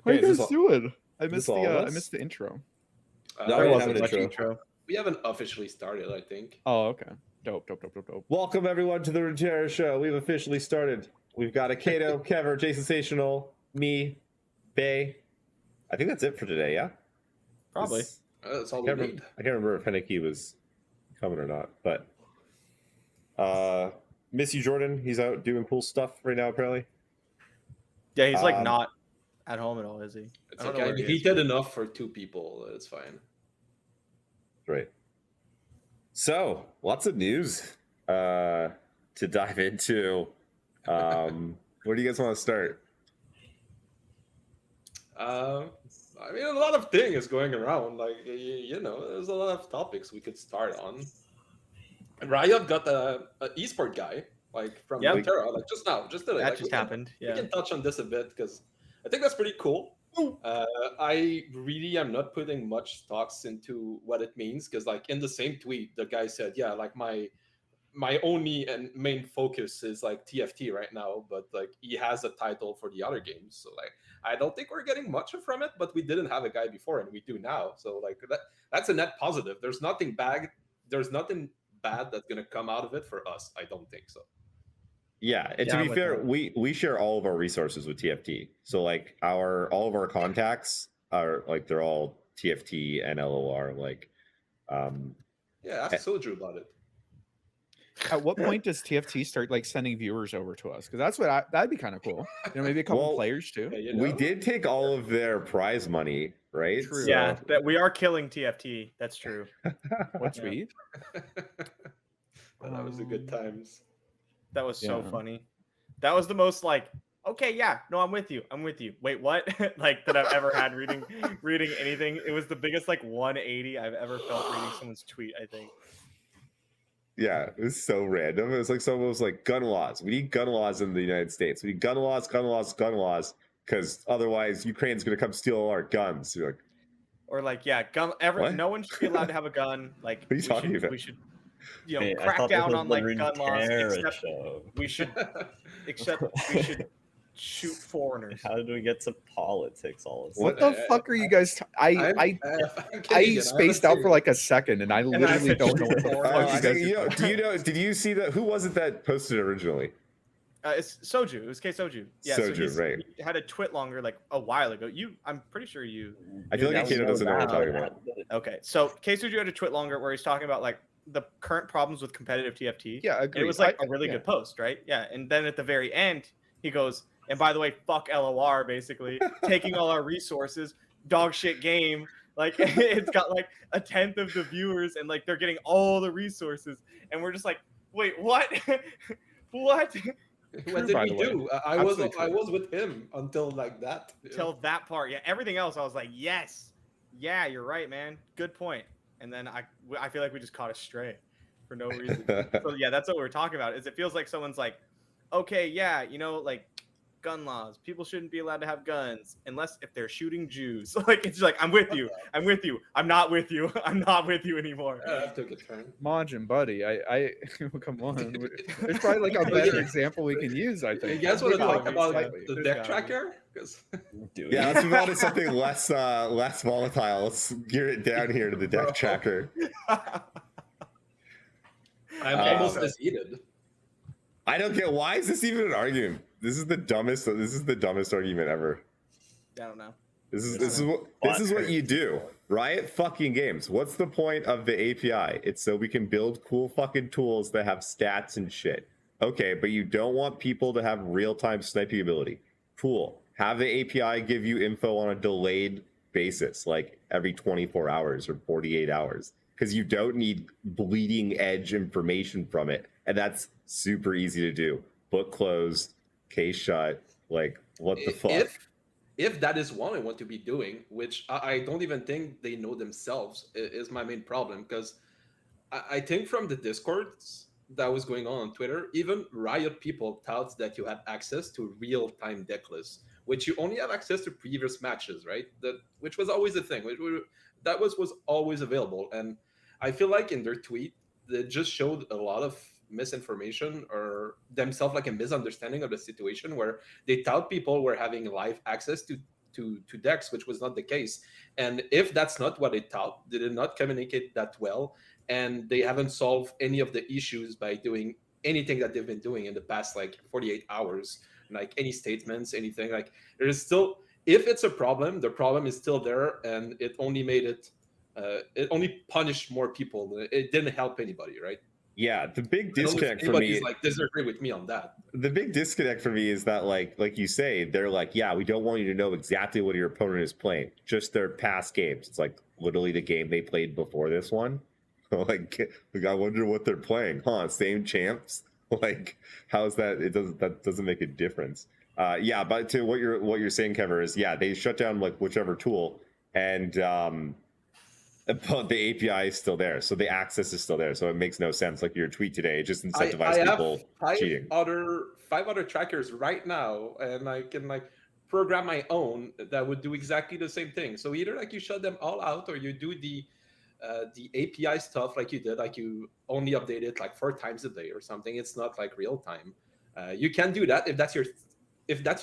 How are you Hey, is guys this doing? I this missed all the of I us? missed the intro. No, There we wasn't have an much intro. We haven't officially started, I think. Oh, okay. Dope. Welcome everyone to the Runeterra show. We've officially started. We've got Aikado, Kever, Jay Sensational, me, Bay. I think that's it for today. Yeah, Probably. I That's all we can't, need. I can't remember if Henneke was coming or not, but miss you, Jordan. He's out doing cool stuff right now, apparently. Yeah, he's like Um, not at home at all, is he? It's I don't okay. know where He is. did enough for two people. It's fine. Right. So, lots of news to dive into. Where do you guys want to start? I mean, a lot of things going around. Like, you know, there's a lot of topics we could start on. Riot got a esport guy, like from Yep. Runeterra, like just now, just today. That Like, just happened. We Yeah. can touch on this a bit because I think that's pretty cool. I really am not putting much thoughts into what it means because, like, in the same tweet, the guy said, "Yeah, like my only and main focus is like TFT right now, but like he has a title for the other games, so like I don't think we're getting much from it. But we didn't have a guy before, and we do now, so like that's a net positive. There's nothing bad. There's nothing bad that's gonna come out of it for us. I don't think so. Yeah, and Yeah, to I'm be with fair, that. we share all of our resources with TFT. So like all of our contacts are like they're all TFT and LOR. Like, Yeah, ask Soju about it. At what point does TFT start like sending viewers over to us? Because that's what that'd be kind of cool. You know, maybe a couple Well, players too. Yeah, you we know? did take all of their prize money, right? True. So, Yeah, that we are killing TFT. That's true. What Yeah. tweet? That was the good times. That was so Yeah. funny. That was the most like, okay, yeah, no, I'm with you. Wait, what? Like that I've ever had reading anything. It was the biggest like 180 I've ever felt reading someone's tweet, I think. yeah, it was so random. It was like someone was like, gun laws. We need gun laws in the United States. We need gun laws, because otherwise Ukraine's gonna come steal all our guns. You're like, Or like, yeah, What? no one should be allowed to have a gun. Like What are you talking about? we should you know, Hey, I crack thought this down was on the like gun laws, Runeterra except show. we should shoot foreigners. How did we get to politics all of a What sudden? the fuck are you guys? I spaced out for like a second, and I literally said don't know what the shoot fuck Oh, you I guys. think, you know, do you know? Did you see that? Who was it that posted it originally? It's Soju. It was K Soju. Yeah, Soju, right. He had a twit longer like a while ago. I'm pretty sure you. I feel like That Aikado was doesn't know what I'm talking that. about. Okay, so K Soju had a twit longer where he's talking about like the current problems with competitive TFT. Yeah, And agreed. it was like a really yeah. good post, right? Yeah, and then at the very end, he goes, and by the way, fuck LOR, basically taking all our resources, dog shit game. Like it's got like a tenth of the viewers, and like they're getting all the resources, and we're just like, wait, what? What? What True, did by we the way. do? I was Absolutely true. with him until like that. Till that part, yeah. Everything else, I was like, yes, yeah, you're right, man. Good point. And then I feel like we just caught a stray for no reason. So yeah, that's what we're talking about. Is it feels like someone's like, okay, yeah, you know, like gun laws. People shouldn't be allowed to have guns unless if they're shooting Jews. Like it's like I'm with you. I'm with you. I'm not with you. I'm not with you anymore. That took a turn. Majiin, buddy, I come on. There's probably like a better example we can use. I You think. guys want to There's talk gotta be, about slightly. the There's deck gotta tracker? 'Cause- Dude. Yeah, let's move on to something less volatile. Let's gear it down here to the deck Bro. tracker. I'm almost as heated. I don't get why is this even an argument? This is the dumbest argument ever. I don't know. This is what you do. Riot fucking games. What's the point of the API? It's so we can build cool fucking tools that have stats and shit. Okay, but you don't want people to have real-time sniping ability. Cool. Have the API give you info on a delayed basis, like every 24 hours or 48 hours, because you don't need bleeding edge information from it. And that's super easy to do. Book closed, case shut, like what the fuck? If that is what I want to be doing, which I don't even think they know themselves, is my main problem. Because I think from the discords that was going on Twitter, even Riot people thought that you had access to real-time deck lists, which you only have access to previous matches, right? Which was always the thing. That was always available. And I feel like in their tweet, they just showed a lot of misinformation or themselves like a misunderstanding of the situation where they thought people were having live access to to Dex, which was not the case. And if that's not what they thought, they did not communicate that well, and they haven't solved any of the issues by doing anything that they've been doing in the past like 48 hours, like any statements, anything. Like there is still, if it's a problem, the problem is still there, and it only made it only punished more people. It didn't help anybody, right? Yeah, the big I don't know if disconnect for anybody's me. like disagree with me on that. The big disconnect for me is that like you say, they're like, yeah, we don't want you to know exactly what your opponent is playing, just their past games. It's like literally the game they played before this one. like I wonder what they're playing, huh? Same champs. Like, how's that? That doesn't make a difference. Yeah, but to what you're saying, Kever, is yeah, they shut down like whichever tool, and but the API is still there, so the access is still there. So it makes no sense. Like your tweet today, it just incentivized I people have cheating. five other trackers right now, and I can like program my own that would do exactly the same thing. So either like you shut them all out, or you do the API stuff like you did, like you only update it like 4 times a day or something. It's not like real time. You can do that if that's your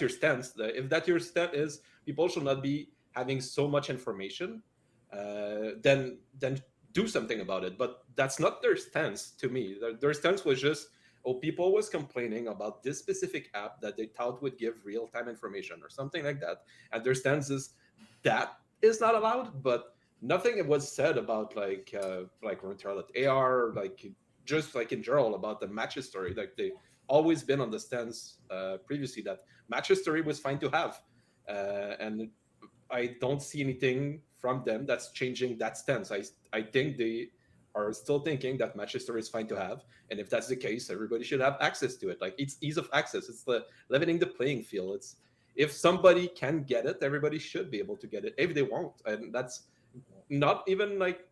stance. If that your stance is people should not be having so much information, then do something about it. But that's not their stance to me. Their stance was just, oh, people was complaining about this specific app that they thought would give real-time information or something like that. And their stance is that is not allowed, but nothing was said about like Runeterra.ar, like just like in general about the match history. Like they always been on the stance previously that match history was fine to have, and I don't see anything from them that's changing that stance. I think they are still thinking that match history is fine to have, and if that's the case, everybody should have access to it. Like it's ease of access. It's the leveling the playing field. It's if somebody can get it, everybody should be able to get it if they want, and that's not even like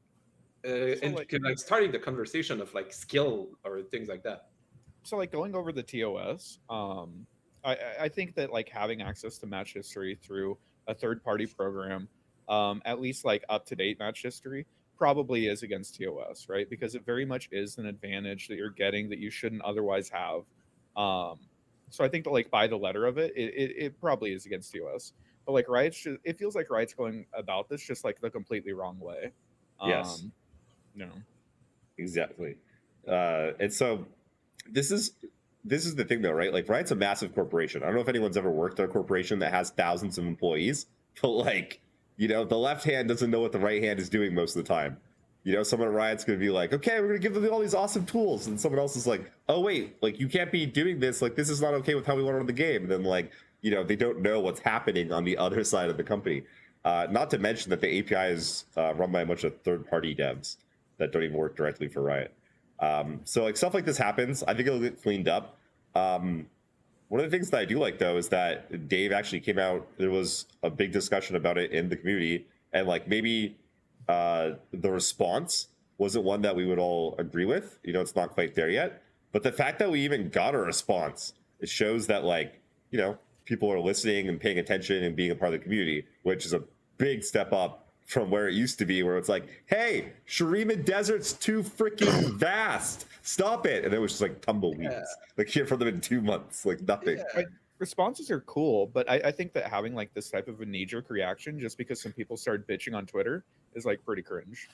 like starting the conversation of like skill or things like that. So like going over the TOS, I think that like having access to match history through a third party program, at least like up to date match history, probably is against TOS, right? Because it very much is an advantage that you're getting that you shouldn't otherwise have. So I think that like by the letter of it, it probably is against TOS. But like Riot's just, it feels like Riot's going about this just like the completely wrong way. Yes. No. Exactly. And so this is the thing though, right? Like Riot's a massive corporation. I don't know if anyone's ever worked at a corporation that has thousands of employees, but like, you know, the left hand doesn't know what the right hand is doing most of the time. You know, someone at Riot's going to be like, okay, we're going to give them all these awesome tools. And someone else is like, oh, wait, like you can't be doing this. Like, this is not okay with how we want to run the game. And then like, you know, they don't know what's happening on the other side of the company. Not to mention that the API is run by a bunch of third-party devs that don't even work directly for Riot. So like stuff like this happens. I think it'll get cleaned up. One of the things that I do like though is that Dave actually came out. There was a big discussion about it in the community, and like maybe the response wasn't one that we would all agree with. You know, it's not quite there yet. But the fact that we even got a response, it shows that like, you know, people are listening and paying attention and being a part of the community, which is a big step up from where it used to be, where it's like, hey, Shurima Desert's too freaking vast. Stop it. And it was just like tumbleweeds. Like here for them in 2 months, like nothing. Yeah. Responses are cool, but I think that having like this type of a knee-jerk reaction just because some people started bitching on Twitter is like pretty cringe.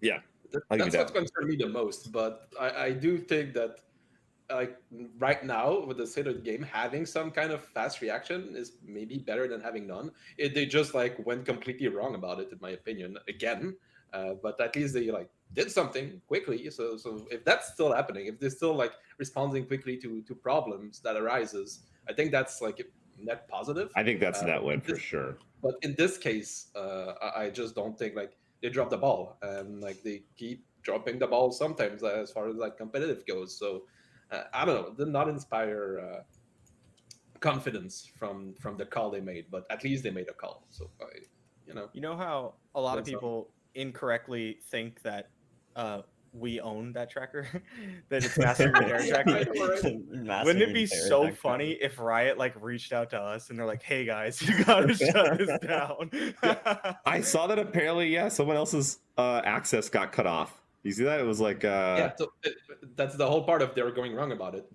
Yeah. That's what concerns me the most. But I do think that like right now with the state of the game, having some kind of fast reaction is maybe better than having none. They just like went completely wrong about it, in my opinion, again. But at least they like did something quickly. So if that's still happening, if they're still like responding quickly to problems that arises, I think that's like a net positive. I think that's a net win for sure. But in this case, I just don't think like they dropped the ball, and like they keep dropping the ball sometimes as far as like competitive goes. So I don't know, did not inspire confidence from the call they made, but at least they made a call. So you know how a lot of people incorrectly think that we own that tracker, that it's Master Runeterra tracker. Wouldn't it be so funny if Riot like reached out to us and they're like, hey guys, you gotta shut this down? I saw that apparently, someone else's access got cut off. You see that? It was like so that's the whole part of they were going wrong about it.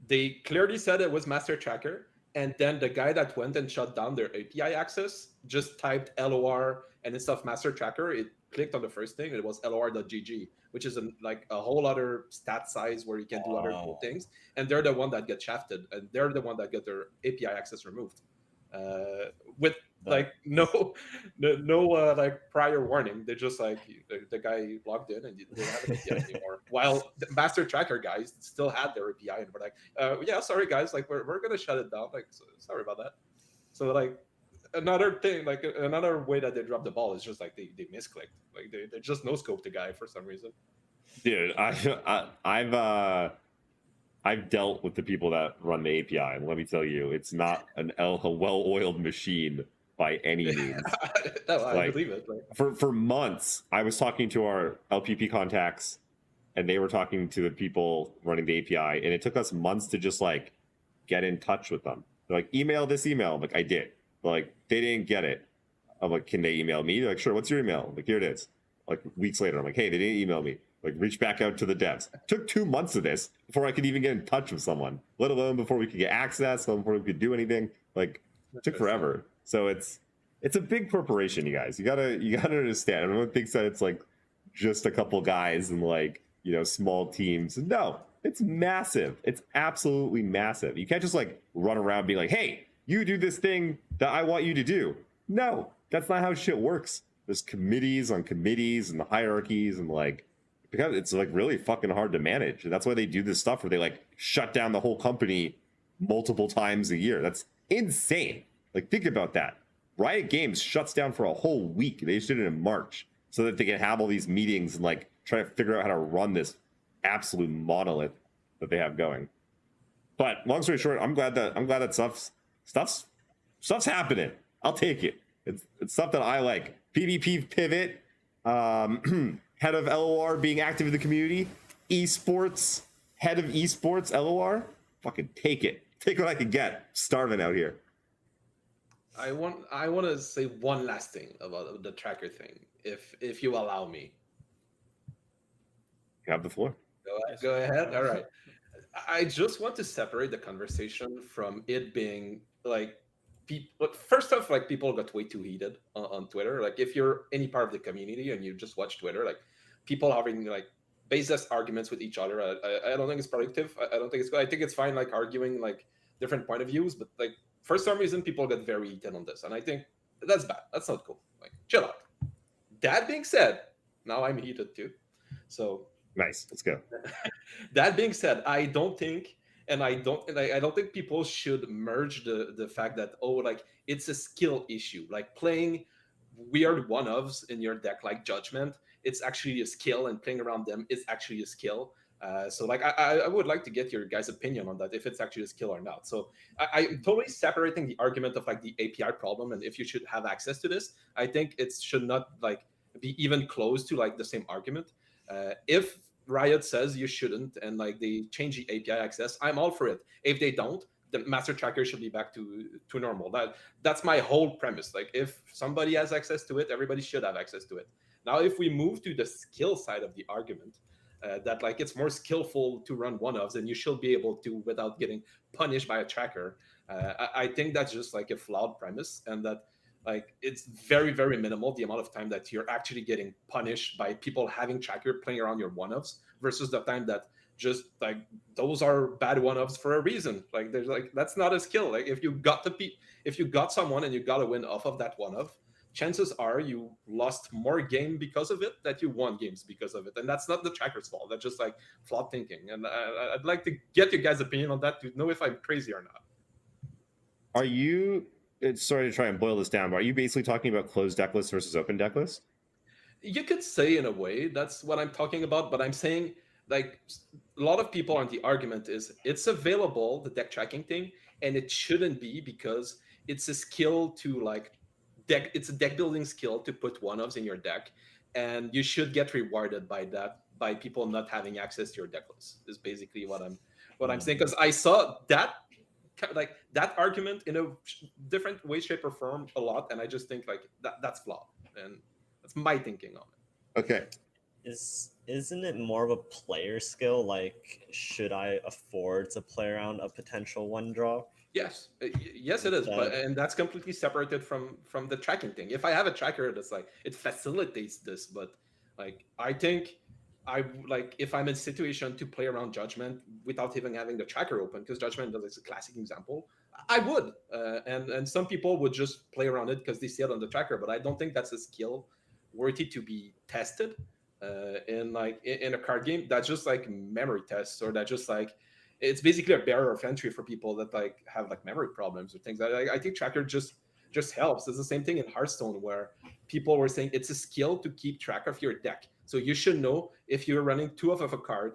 They clearly said it was Master Tracker, and then the guy that went and shut down their API access just typed LOR, and instead of master tracker, it clicked on the first thing, and it was LOR.gg, which is like a whole other stat size where you can do other cool things. And they're the one that get shafted, and they're the one that get their API access removed. With like no like prior warning. They just like the guy logged in and they didn't have an API anymore. While the master tracker guys still had their API and were like, yeah, sorry guys, like we're gonna shut it down. Like, sorry about that. So like another thing, like another way that they dropped the ball is just like they misclicked. Like they just no scope the guy for some reason. Dude, I've dealt with the people that run the API, and let me tell you, it's not a well-oiled machine by any means. No, I believe it. Like, for months, I was talking to our LPP contacts, and they were talking to the people running the API, and it took us months to just like get in touch with them. They're like, email this email. I'm like, I did. But like, they didn't get it. I'm like, can they email me? They're like, sure. What's your email? I'm like, here it is. Like weeks later, I'm like, hey, they didn't email me. Like, reach back out to the devs. It took 2 months of this before I could even get in touch with someone, let alone before we could get access, before we could do anything. Like, it took forever. So it's a big corporation, you guys. You gotta understand. Everyone thinks that it's like just a couple guys and like, you know, small teams. No, it's massive. It's absolutely massive. You can't just like run around being like, hey, you do this thing that I want you to do. No, that's not how shit works. There's committees on committees and the hierarchies, and like, because it's like really fucking hard to manage. And that's why they do this stuff where they like shut down the whole company multiple times a year. That's insane. Like, think about that. Riot Games shuts down for a whole week. They just did it in March so that they can have all these meetings and like try to figure out how to run this absolute monolith that they have going. But long story short, I'm glad that stuff's happening. I'll take it. It's stuff that I like. PvP pivot, head of LOR being active in the community, esports, head of esports, LOR. Fucking take it. Take what I can get. Starving out here. I want to say one last thing about the tracker thing, if you allow me. You have the floor. Go ahead. All right. I just want to separate the conversation from it being like people. First off, like people got way too heated on Twitter. Like if you're any part of the community and you just watch Twitter, like people having like baseless arguments with each other. I don't think it's productive. I don't think it's good. I think it's fine like arguing like different point of views, but like for some reason people get very heated on this, and I think that's bad. That's not cool. Like chill out. That being said, now I'm heated too. So nice. Let's go. That being said, I don't think people should merge the fact that like it's a skill issue. Like playing weird one-ofs in your deck like Judgment, it's actually a skill, and playing around them is actually a skill. So like I would like to get your guys' opinion on that, if it's actually a skill or not. So I'm totally separating the argument of like the API problem and if you should have access to this. I think it should not like be even close to like the same argument. If Riot says you shouldn't and like they change the API access, I'm all for it. If they don't, the master tracker should be back to normal. That's my whole premise. Like if somebody has access to it, everybody should have access to it. Now, if we move to the skill side of the argument, that like it's more skillful to run one-ofs and you should be able to without getting punished by a tracker, I think that's just like a flawed premise, and that like it's very, very minimal the amount of time that you're actually getting punished by people having tracker playing around your one-ofs versus the time that just like those are bad one-ofs for a reason. Like there's like that's not a skill. Like if you got someone and you got a win off of that one-off, chances are you lost more game because of it that you won games because of it. And that's not the tracker's fault. That's just like flawed thinking. And I'd like to get your guys' opinion on that to know if I'm crazy or not. Are you, sorry to try and boil this down, but are you basically talking about closed deck lists versus open deck lists? You could say in a way that's what I'm talking about, but I'm saying like a lot of people on the argument is it's available, the deck tracking thing, and it shouldn't be because it's a skill to like it's a deck building skill to put one-ofs in your deck, and you should get rewarded by that, by people not having access to your deck list, is basically what I'm saying. Because I saw that like that argument in a different way, shape, or form a lot, and I just think like that's flawed, and that's my thinking on it. Okay. Isn't it more of a player skill? Like, should I afford to play around a potential one draw? Yes, yes, it is, but and that's completely separated from the tracking thing. If I have a tracker, that's like it facilitates this, but like I think I like if I'm in a situation to play around Judgment without even having the tracker open, because Judgment is a classic example. I would, and some people would just play around it because they see it on the tracker, but I don't think that's a skill worthy to be tested in a card game. That's just like memory tests, or that just like it's basically a barrier of entry for people that like have like memory problems or things. I think tracker just helps. It's the same thing in Hearthstone where people were saying it's a skill to keep track of your deck. So you should know if you're running two of a card,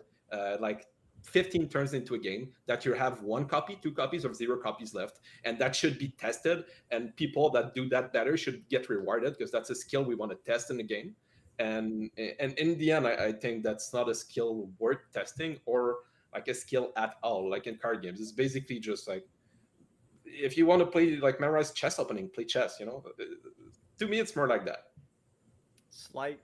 like 15 turns into a game, that you have one copy, two copies, or zero copies left, and that should be tested. And people that do that better should get rewarded because that's a skill we want to test in the game. And in the end, I think that's not a skill worth testing or like a skill at all. Like in card games, it's basically just like if you want to play like memorize chess opening, play chess. You know, to me, it's more like that. Slight.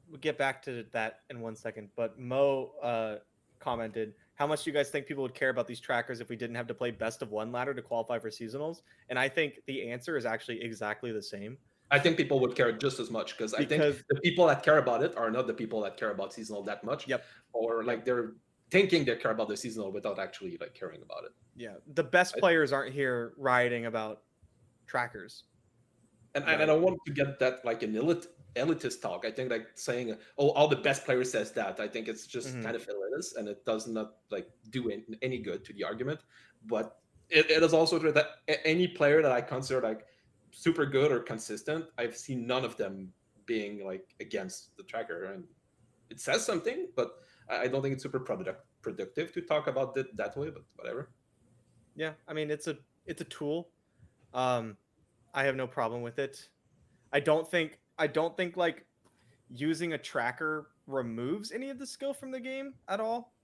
We'll get back to that in 1 second, but Mo commented, how much do you guys think people would care about these trackers if we didn't have to play best of one ladder to qualify for seasonals? And I think the answer is actually exactly the same. I think people would care just as much because I think the people that care about it are not the people that care about seasonal that much. Yep. Or like they're thinking they care about the seasonal without actually like caring about it. Yeah. The best players aren't here rioting about trackers. And I don't want to get that like an elitist talk. I think like saying, oh, all the best players says that. I think it's just kind of elitist and it does not like do any good to the argument. But it is also true that any player that I consider like super good or consistent, I've seen none of them being like against the tracker, and it says something, but I don't think it's super productive to talk about it that way, but whatever. Yeah, I mean it's a tool. I have no problem with it. I don't think like using a tracker removes any of the skill from the game at all,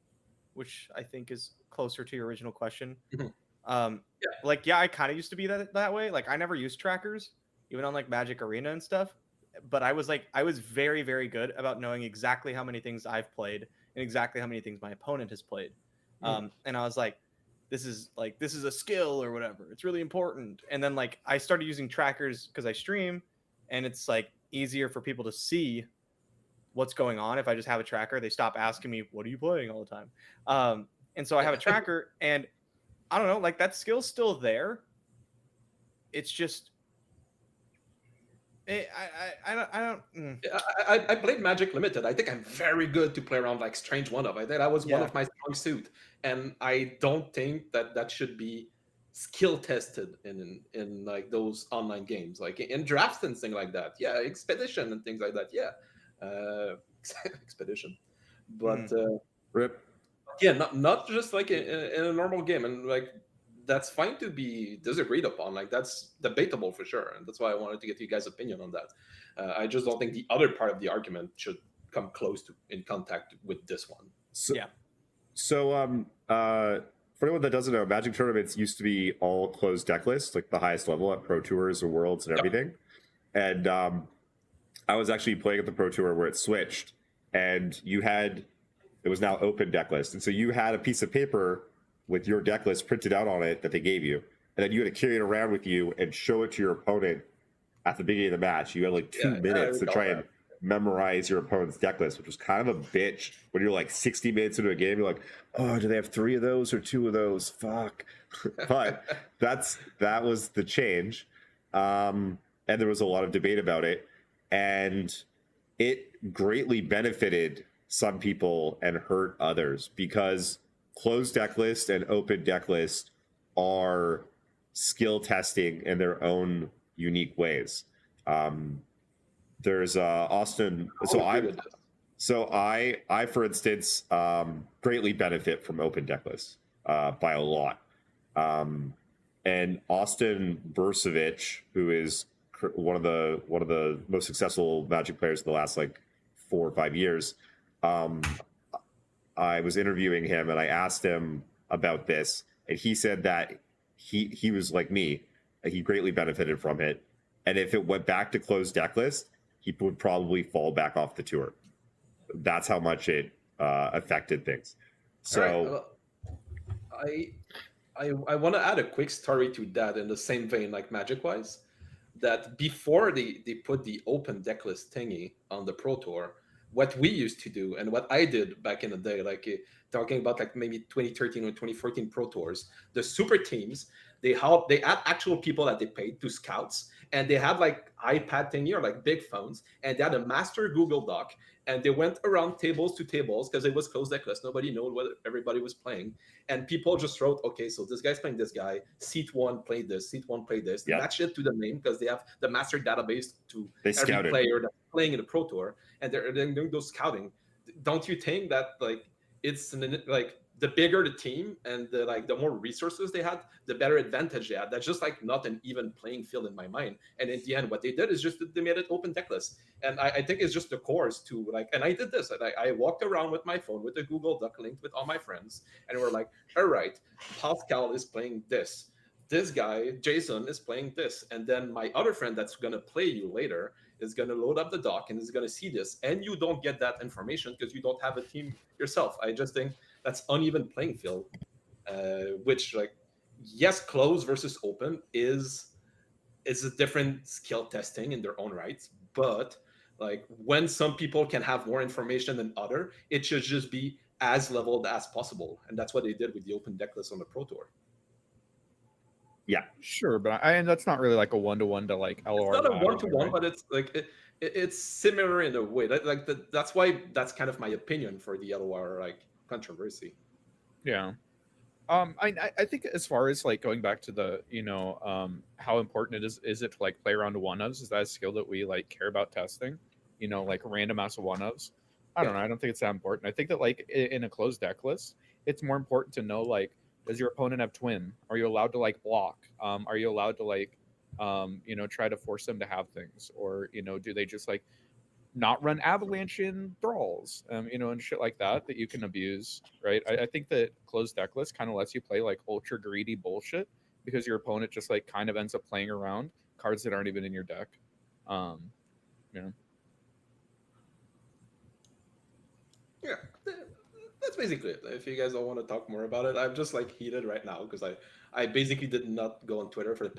which I think is closer to your original question. Like, I kind of used to be that way. Like, I never used trackers, even on like Magic Arena and stuff. But I was very, very good about knowing exactly how many things I've played and exactly how many things my opponent has played. And I was like, this is a skill or whatever. It's really important. And then like I started using trackers because I stream, and it's like easier for people to see what's going on. If I just have a tracker, they stop asking me, what are you playing all the time? And so I have a tracker, and I don't know, like that skill's still there. It's just, I played Magic Limited. I think I'm very good to play around like Strange One-of. I think that was one of my strong suit, and I don't think that should be skill tested in like those online games, like in drafts and things like that. Yeah, Expedition and things like that. Yeah, Expedition, but Rip. Yeah, not just like in a normal game, and like that's fine to be disagreed upon. Like that's debatable for sure, and that's why I wanted to get you guys' opinion on that. I just don't think the other part of the argument should come close to in contact with this one. So for anyone that doesn't know, Magic tournaments used to be all closed deck lists, like the highest level at Pro Tours or Worlds and everything. And I was actually playing at the Pro Tour where it switched, and it was now open deck list. And so you had a piece of paper with your deck list printed out on it that they gave you, and then you had to carry it around with you and show it to your opponent at the beginning of the match. You had like 2 minutes to try and memorize your opponent's deck list, which was kind of a bitch. When you're like 60 minutes into a game, you're like, oh, do they have 3 of those or 2 of those? Fuck. But that was the change. And there was a lot of debate about it, and it greatly benefited some people and hurt others, because closed deck list and open deck list are skill testing in their own unique ways. There's Austin. So I for instance greatly benefit from open deck lists by a lot. And Austin Bursavich, who is one of the most successful Magic players in the last like 4 or 5 years, I was interviewing him and I asked him about this, and he said that he was like me, he greatly benefited from it, and if it went back to closed deck list, he would probably fall back off the tour. That's how much it affected things. So right. I want to add a quick story to that in the same vein, like Magic wise, that before they put the open decklist thingy on the Pro Tour, what we used to do and what I did back in the day, like talking about like maybe 2013 or 2014 Pro Tours, the super teams, they had actual people that they paid to scouts, and they had like iPad thingy or like big phones, and they had a master Google Doc, and they went around tables to tables because it was closed decklist. Nobody knew what everybody was playing, and people just wrote, okay, so this guy's playing this guy, seat one played this, seat one played this, Yeah. match it to the name because they have the master database to They every scouted. player that's playing in the Pro Tour, and they're doing those scouting. Don't you think that like it's like the bigger the team and the like the more resources they had, the better advantage they had? That's just like not an even playing field in my mind. And in the end, what they did is just they made it open decklist. And I think it's just the course to like, and I did this. I walked around with my phone with a Google Doc linked with all my friends, and we're like, all right, Pascal is playing this guy, Jason, is playing this. And then my other friend that's going to play you later is going to load up the doc and is going to see this. And you don't get that information because you don't have a team yourself. I just think that's uneven playing field, which, like, yes, closed versus open is a different skill testing in their own rights. But, like, when some people can have more information than other, it should just be as leveled as possible. And that's what they did with the open decklist on the Pro Tour. Yeah, Sure, but and that's not really like a one-to-one to like LOR. It's not a ladder, one-to-one, right? but it's like it's similar in a way. That's why that's kind of my opinion for the LOR like controversy. Yeah. I think as far as like going back to the how important it is it to like play around to one-ofs? Is that a skill that we like care about testing? Like random amounts of one-ofs. I don't know. I don't think it's that important. I think that like in a closed deck list, it's more important to know like, does your opponent have twin? Are you allowed to like block? Are you allowed to like try to force them to have things? Or do they just like not run avalanche in thralls, and shit like that you can abuse, right? I think that closed deck list kind of lets you play like ultra greedy bullshit because your opponent just like kind of ends up playing around cards that aren't even in your deck. Yeah. Yeah, that's basically it. If you guys don't want to talk more about it, I'm just like heated right now because I basically did not go on Twitter for the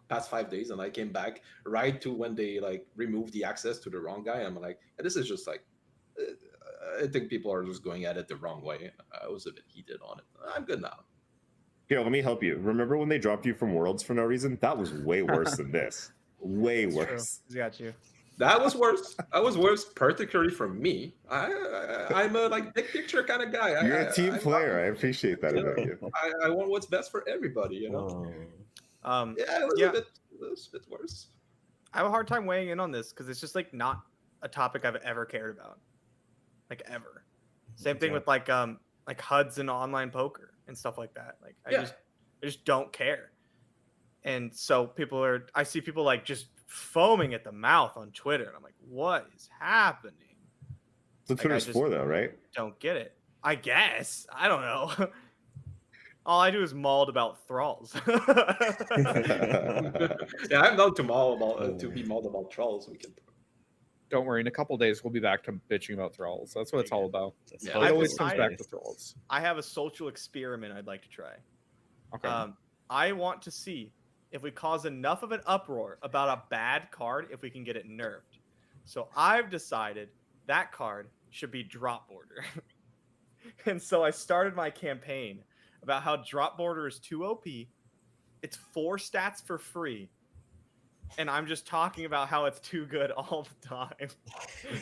past 5 days, and I came back right to when they like removed the access to the wrong guy. I'm like, this is just like, I think people are just going at it the wrong way. I was a bit heated on it. I'm good now. Here, let me help you. Remember when they dropped you from Worlds for no reason? That was way worse than this. Way It's worse. true. He's got you. That was worse. That was worse, particularly for me. I'm a like big picture kind of guy. You're a team player. I appreciate that about you. I want what's best for everybody, you know. Yeah, it was a bit worse. I have a hard time weighing in on this because it's just like not a topic I've ever cared about, like ever. Same thing with like HUDs and online poker and stuff like that. Like I just don't care. And so I see people like just foaming at the mouth on Twitter, and I'm like, what is happening? That's what Twitter's for, though, right? Don't get it. I guess. I don't know. All I do is mauled about thralls. Yeah, I'm down to be mauled about trolls. We can. Don't worry. In a couple days, we'll be back to bitching about thralls. That's what it's all about. Yeah, It always comes back to thralls. I have a social experiment I'd like to try. Okay. I want to see if we cause enough of an uproar about a bad card, if we can get it nerfed. So I've decided that card should be drop border. And so I started my campaign about how drop border is too OP. It's 4 stats for free. And I'm just talking about how it's too good all the time.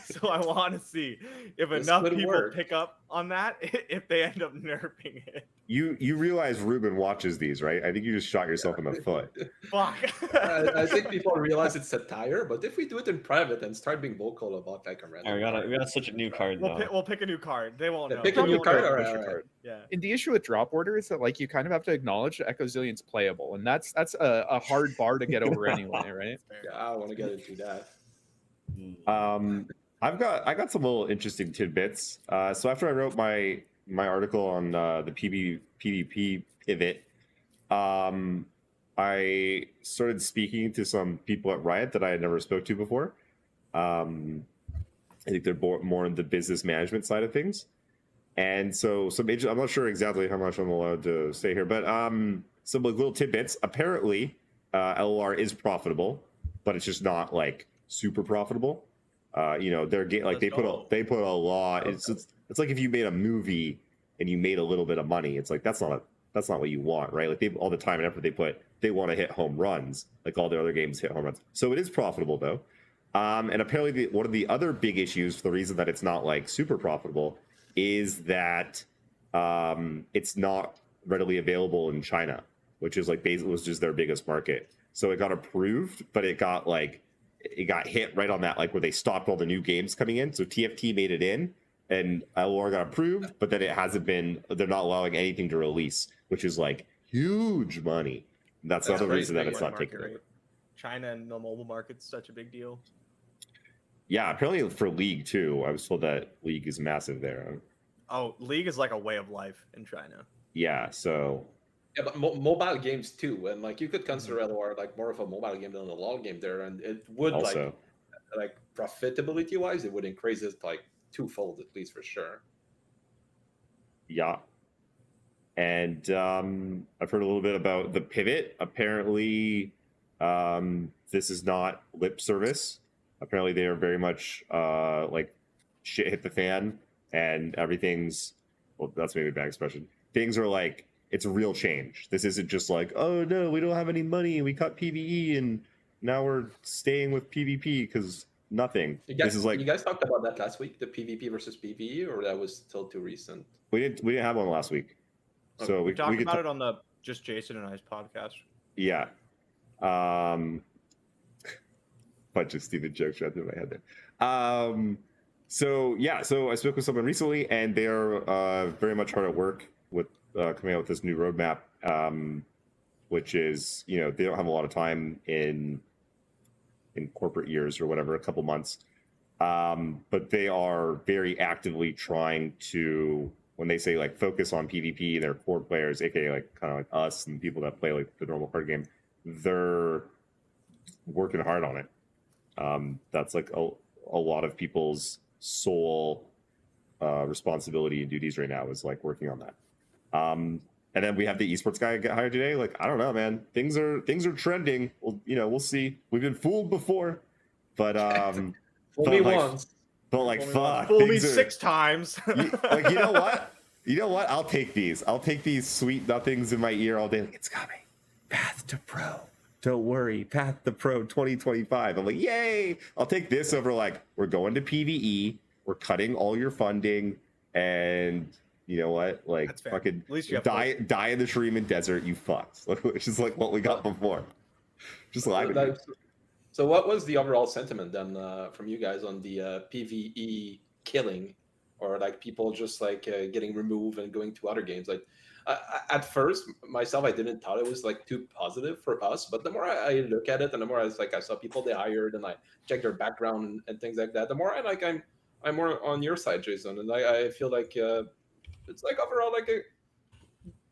So I want to see if enough people pick up on that, if they end up nerfing it. You realize Ruben watches these, right? I think you just shot yourself in the foot. Fuck. I think people realize it's satire, but if we do it in private and start being vocal about like a random, we gotta switch a new card now. We'll pick a new card. They won't know. Pick a new card. Yeah. And the issue with drop order is that like you kind of have to acknowledge that Echo Zillion's playable, and that's a hard bar to get over anyway, right? Yeah, I want to get into that. I got some little interesting tidbits. So after I wrote my article on the PvP pivot, I started speaking to some people at Riot that I had never spoke to before. I think they're more in the business management side of things. And so some major, I'm not sure exactly how much I'm allowed to say here, but some like little tidbits. Apparently, LOR is profitable, but it's just not like super profitable. Their game, like Let's go. they put a lot. Okay. It's like if you made a movie and you made a little bit of money. It's like that's not what you want, right? Like all the time and effort they want to hit home runs, like all the other games hit home runs. So it is profitable though. And apparently one of the other big issues for the reason that it's not like super profitable is that it's not readily available in China, which is like basically was just their biggest market. So it got approved, but it got hit right on that, like where they stopped all the new games coming in. So TFT made it in and LOR got approved, but then they're not allowing anything to release, which is like huge money. That's the other reason that it's not taken over. China and the mobile market's such a big deal. Yeah, apparently for League too. I was told that League is massive there. Oh, League is like a way of life in China. Yeah, so Yeah, but mobile games too, and like you could consider LOR like more of a mobile game than a LoL game there, and it would also like profitability wise, it would increase it like twofold at least for sure. yeah. And I've heard a little bit about the pivot. Apparently, this is not lip service. Apparently, they are very much like shit hit the fan, and everything's that's maybe a bad expression. Things are like it's a real change. This isn't just like, oh no, we don't have any money, we cut PvE, and now we're staying with PvP because nothing. This is like you guys talked about that last week, the PvP versus PvE, or that was still too recent? we didn't have one last week. So we talked could about it on the Just Jason and I's podcast. Yeah. Bunch of stupid jokes right through my head there. So I spoke with someone recently, and they're very much hard at work with coming out with this new roadmap, which is they don't have a lot of time in corporate years or whatever, a couple months, but they are very actively trying to, when they say like focus on PvP, their core players, aka like kind of like us and people that play like the normal card game, they're working hard on it. That's like a lot of people's sole responsibility and duties right now is like working on that. And then we have the esports guy get hired today. Like, I don't know, man. Things are trending. Well, we'll see. We've been fooled before, but Fool me once. But like, fuck. Fool me 6 times. Like, you know what? You know what? I'll take these. I'll take these sweet nothings in my ear all day. Like, it's coming. Path to Pro. Don't worry. Path to Pro 2025. I'm like, yay! I'll take this over like, we're going to PvE. We're cutting all your funding, and you know what? Like, fucking At least you have die in the Shuriman Desert. You fucks. Which is like what we got before. Just like. So what was the overall sentiment then from you guys on the PvE killing, or like people just like getting removed and going to other games? Like at first myself, I didn't thought it was like too positive for us, but the more I look at it and the more I saw people they hired and I check their background and things like that, the more I'm more on your side, Jason, and I feel like it's like overall like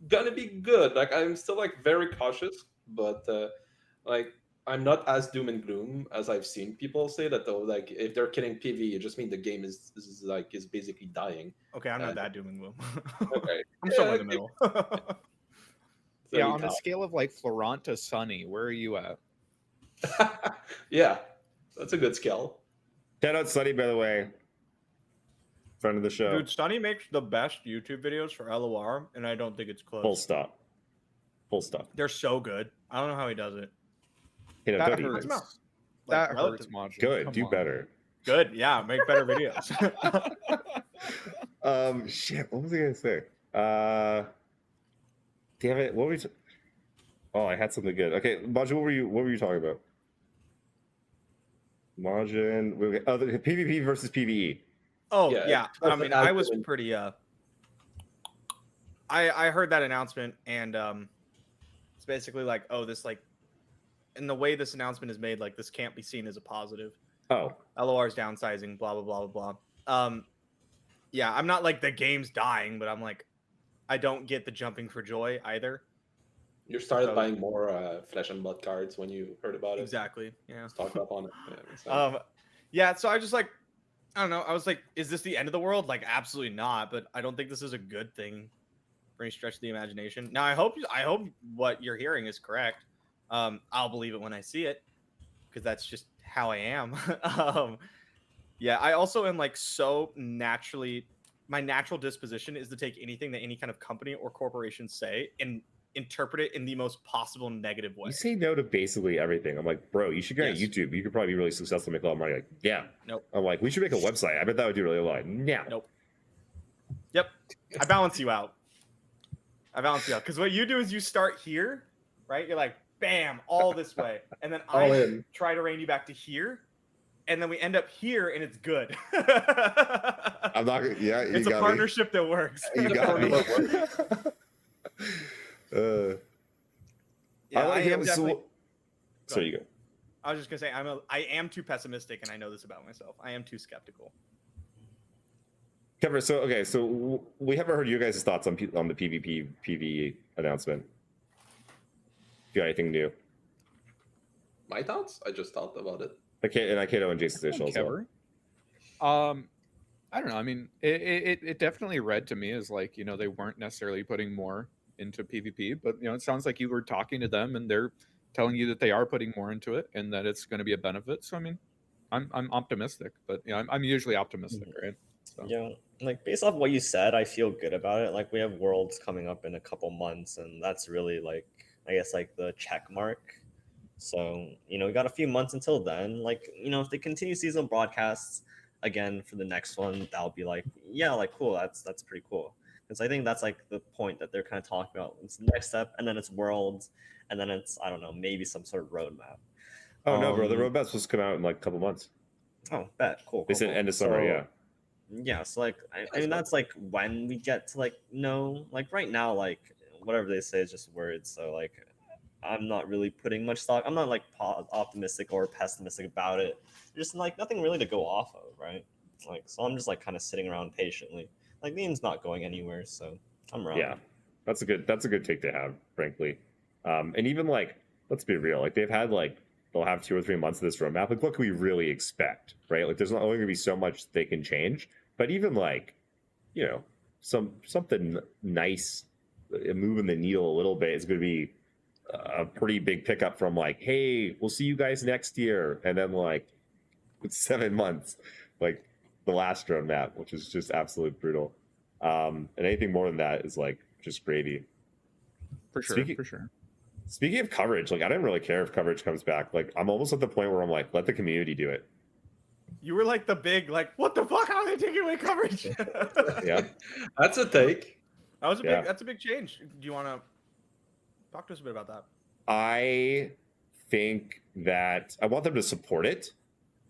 gonna be good. Like I'm still like very cautious, but like I'm not as doom and gloom as I've seen people say that though. Like if they're killing PvE, it just means the game is basically dying. Okay, I'm not that doom and gloom. Okay, I'm somewhere in the middle. Yeah, on a scale of like Florent to Sunny, where are you at? Yeah, that's a good scale. Shout out Sunny, by the way. Friend of the show. Dude, Sunny makes the best YouTube videos for LOR, and I don't think it's close. Full stop. They're so good. I don't know how he does it. That hurts. That hurts, Majiin. Good. Do better. Good. Yeah, make better videos. Shit. What was I gonna say? Damn it. What were we? Oh, I had something good. Okay, Majiin, what were you talking about? Majiin. Oh, the PvP versus PvE. Oh yeah. I mean, I was pretty. I heard that announcement, and it's basically like, oh, this like, and the way this announcement is made, like this can't be seen as a positive. Oh, LOR's downsizing, blah blah blah blah blah. Yeah, I'm not like the game's dying, but I'm like, I don't get the jumping for joy either. You started buying more Flesh and Blood cards when you heard about it. Exactly. Yeah. Stocked up on it. Yeah. So I just like, I don't know. I was like, is this the end of the world? Like, absolutely not. But I don't think this is a good thing for any stretch of the imagination. Now, I hope what you're hearing is correct. I'll believe it when I see it, because that's just how I am. Yeah, I also am like so naturally. My natural disposition is to take anything that any kind of company or corporation say and interpret it in the most possible negative way. You say no to basically everything. I'm like, bro, you should get on Yes. YouTube. You could probably be really successful, make a lot of money. Like, yeah. Nope. I'm like, we should make a website. I bet that would do really well. No. Nope. Yep. I balance you out. Because what you do is you start here, right? You're like, bam, all this way. And then All in. try to rein you back to here. And then we end up here and it's good. I'm not. Yeah, you It's a got partnership that works. Me. You got me. Yeah, I I am so, definitely. so you go. I was just gonna say I am too pessimistic, and I know this about myself. I am too skeptical. Kevin, so we haven't heard you guys' thoughts on the PvP PvE announcement. If you got anything new? My thoughts? I just thought about it. Okay, and Aikado and Jason's initial as well. I don't know. I mean, it definitely read to me as like, they weren't necessarily putting more into PvP, but it sounds like you were talking to them and they're telling you that they are putting more into it and that it's going to be a benefit. So I mean, I'm optimistic, but I'm usually optimistic, right? So. Yeah, like based off what you said, I feel good about it. Like we have Worlds coming up in a couple months, and that's really like I guess like the check mark. So we got a few months until then. Like if they continue seasonal broadcasts again for the next one, that'll be like like cool. That's pretty cool. Because I think that's like the point that they're kind of talking about. It's the next step, and then it's Worlds, and then it's I don't know, maybe some sort of roadmap. Oh no, bro, the roadmap's supposed to come out in like a couple months. Oh, bet, cool. They said end of summer, yeah. Yeah, so like I mean that's like when we get to like know like right now like whatever they say is just words. So like I'm not really putting much stock. I'm not like optimistic or pessimistic about it. Just like nothing really to go off of, right? Like so I'm just like kind of sitting around patiently. Like the game's not going anywhere, so I'm around. Yeah, that's a good take to have, frankly. And even like let's be real, like they'll have 2 or 3 months of this roadmap. Like what can we really expect, right? Like there's not only gonna be so much they can change, but even like something nice, moving the needle a little bit is going to be a pretty big pickup from like, hey, we'll see you guys next year, and then like 7 months, like the last roadmap, which is just absolutely brutal. And anything more than that is like just gravy. For sure. Speaking of coverage, like I didn't really care if coverage comes back. Like I'm almost at the point where I'm like, let the community do it. You were like the big like, what the fuck? How are they taking away coverage? Yeah, That's a take. That's a big change. Do you want to talk to us a bit about that? I think that I want them to support it.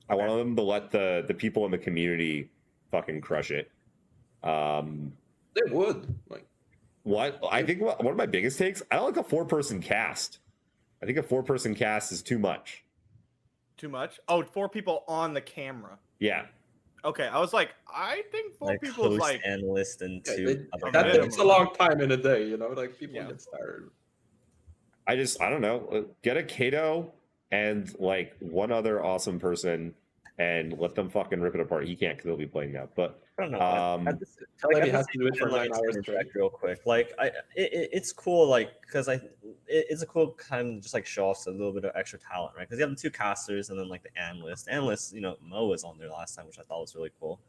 I want them to let the people in the community fucking crush it. They would. Like what I think one of my biggest takes, I don't like a 4-person cast. I think a 4-person cast is too much. Too much? Oh, 4 people on the camera. Yeah. Okay, I was like, I think 4 like people is host, like analyst, and 2 other that members. takes a long time in a day, like people get tired. I don't know. Get a Kato and like one other awesome person and let them fucking rip it apart. He can't because he'll be playing now. But I don't know. Tell him he has to do it for 9 hours straight. Real quick, like it's cool, like because it's a cool kind of just like show off a little bit of extra talent, right? Because you have the 2 casters and then like the analyst. Mo was on there last time, which I thought was really cool.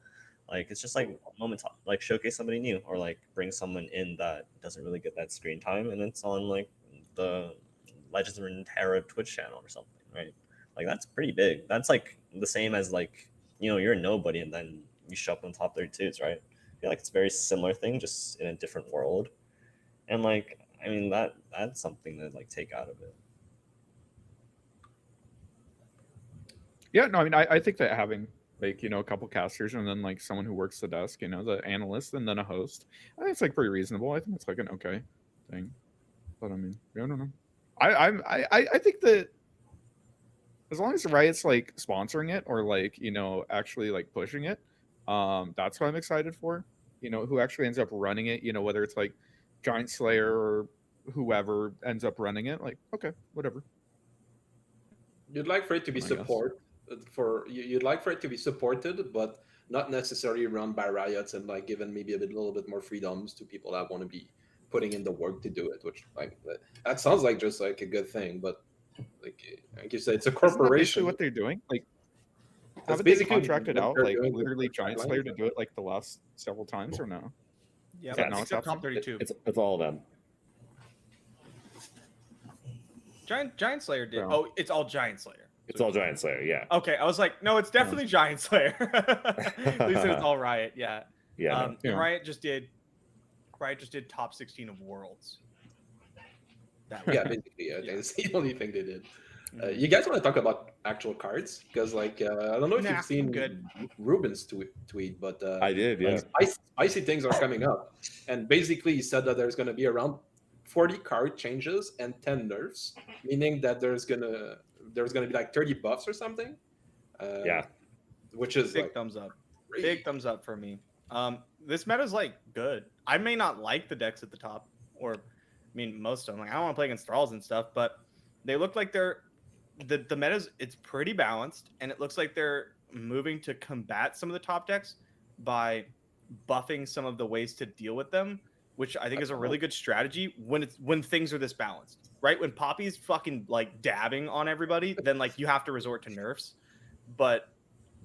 Like it's just like a moment, like showcase somebody new or like bring someone in that doesn't really get that screen time, and it's on like the Legends of Runeterra Twitch channel or something, right? Like that's pretty big. That's like the same as like you're a nobody and then you show up in top 32s, right? I feel like it's a very similar thing, just in a different world. And like, I mean, that's something to like take out of it. Yeah, no, I mean, I think that having like a couple casters and then like someone who works the desk, the analyst and then a host, I think it's like pretty reasonable. I think it's like an okay thing. But I mean, I don't know. I think that as long as Riot's like sponsoring it or like actually like pushing it, that's what I'm excited for. Who actually ends up running it, whether it's like Giant Slayer or whoever ends up running it, like okay, whatever. You'd like for it to be you'd like for it to be supported, but not necessarily run by Riots and like given maybe a little bit more freedoms to people that want to be putting in the work to do it, which like that sounds like just like a good thing, but like you said, it's a Isn't that basically corporation. what they're doing? Like, That's haven't they basically contracted what out they're like doing with literally the Giant guidelines. Slayer to do it like the last several times or no? Yeah, Is that not except what's top 32. It's all of them. Giant Slayer did. Yeah. Oh, it's all Giant Slayer. It's all Giant Slayer, yeah. Okay, I was like, no, it's definitely Giant Slayer. At least it's all Riot, yeah. Yeah. And Yeah. Riot just did top 16 of Worlds. That Yeah, basically, I think Yeah. it's the only thing they did. You guys want to talk about actual cards? Because like I don't know if Nah, you've seen I'm good. Ruben's tweet, but I did, yeah. spicy things are coming up, and basically he said that there's going to be around 40 card changes and 10 nerfs, meaning that there's gonna be like 30 buffs or something. Yeah. Which is Big like thumbs up. great. Big thumbs up for me. This meta's like good. I may not like the decks at the top, or I mean most of them. Like I don't want to play against thralls and stuff, but they look like they're the meta's it's pretty balanced, and it looks like they're moving to combat some of the top decks by buffing some of the ways to deal with them, which I think is a really good strategy when things are this balanced, right? When Poppy's fucking like dabbing on everybody, then like you have to resort to nerfs. But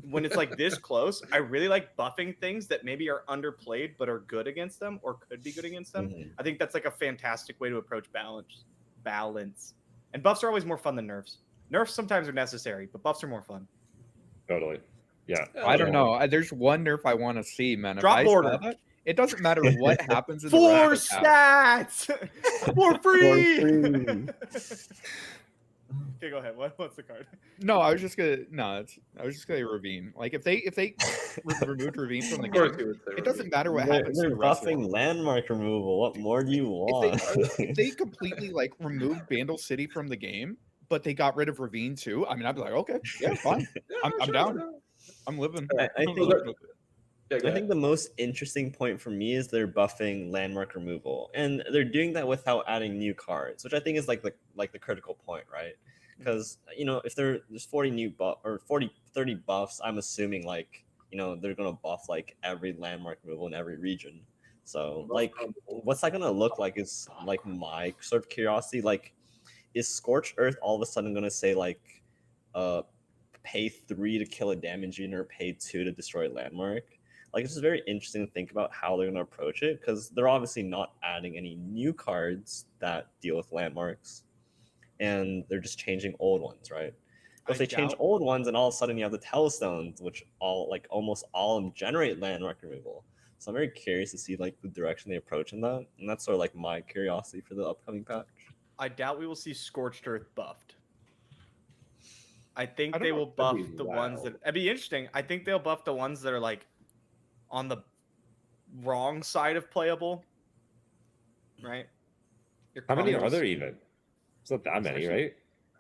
when it's like this close, I really like buffing things that maybe are underplayed but are good against them or could be good against them. Mhm. I think that's like a fantastic way to approach balance. And buffs are always more fun than nerfs. Nerfs sometimes are necessary, but buffs are more fun. Totally. Yeah. I don't know. There's one nerf I want to see, man. If Drop I border. saw that, it doesn't matter what happens in the For rest of the map. stats! For free! Okay, go ahead. What's the card? No, I was just gonna Ravine. Like if they removed Ravine from the Of course game, you would say it doesn't matter what They're, happens to they're the rest of buffing them. landmark removal. What more do you want? If they completely like removed Bandle City from the game, but they got rid of Ravine too, I mean, I'd be like, okay, yeah, fine. Yeah, I'm sure, down. sure. I'm living. I I'm think- living with it. Yeah, go I think ahead. the most interesting point for me is they're buffing landmark removal, and they're doing that without adding new cards, which I think is like the critical point, right? Because if there's 40 new or 30 buffs, I'm assuming like they're gonna buff like every landmark removal in every region. So like, what's that gonna look like is like my sort of curiosity. Like, is Scorched Earth all of a sudden gonna say like, pay 3 to kill a damage unit or pay 2 to destroy a landmark? Like, it's just very interesting to think about how they're going to approach it, because they're obviously not adding any new cards that deal with landmarks, and they're just changing old ones, right? But if they change old ones, and all of a sudden you have the Telestones, which almost all of them generate landmark removal. So I'm very curious to see like the direction they approach in that, and that's sort of like my curiosity for the upcoming patch. I doubt we will see Scorched Earth buffed. I think I don't they know. will buff That'd be the ones that. It'd be interesting. I think they'll buff the ones that are like on the wrong side of playable, right? Your How many are combos. there even? It's not that many, right?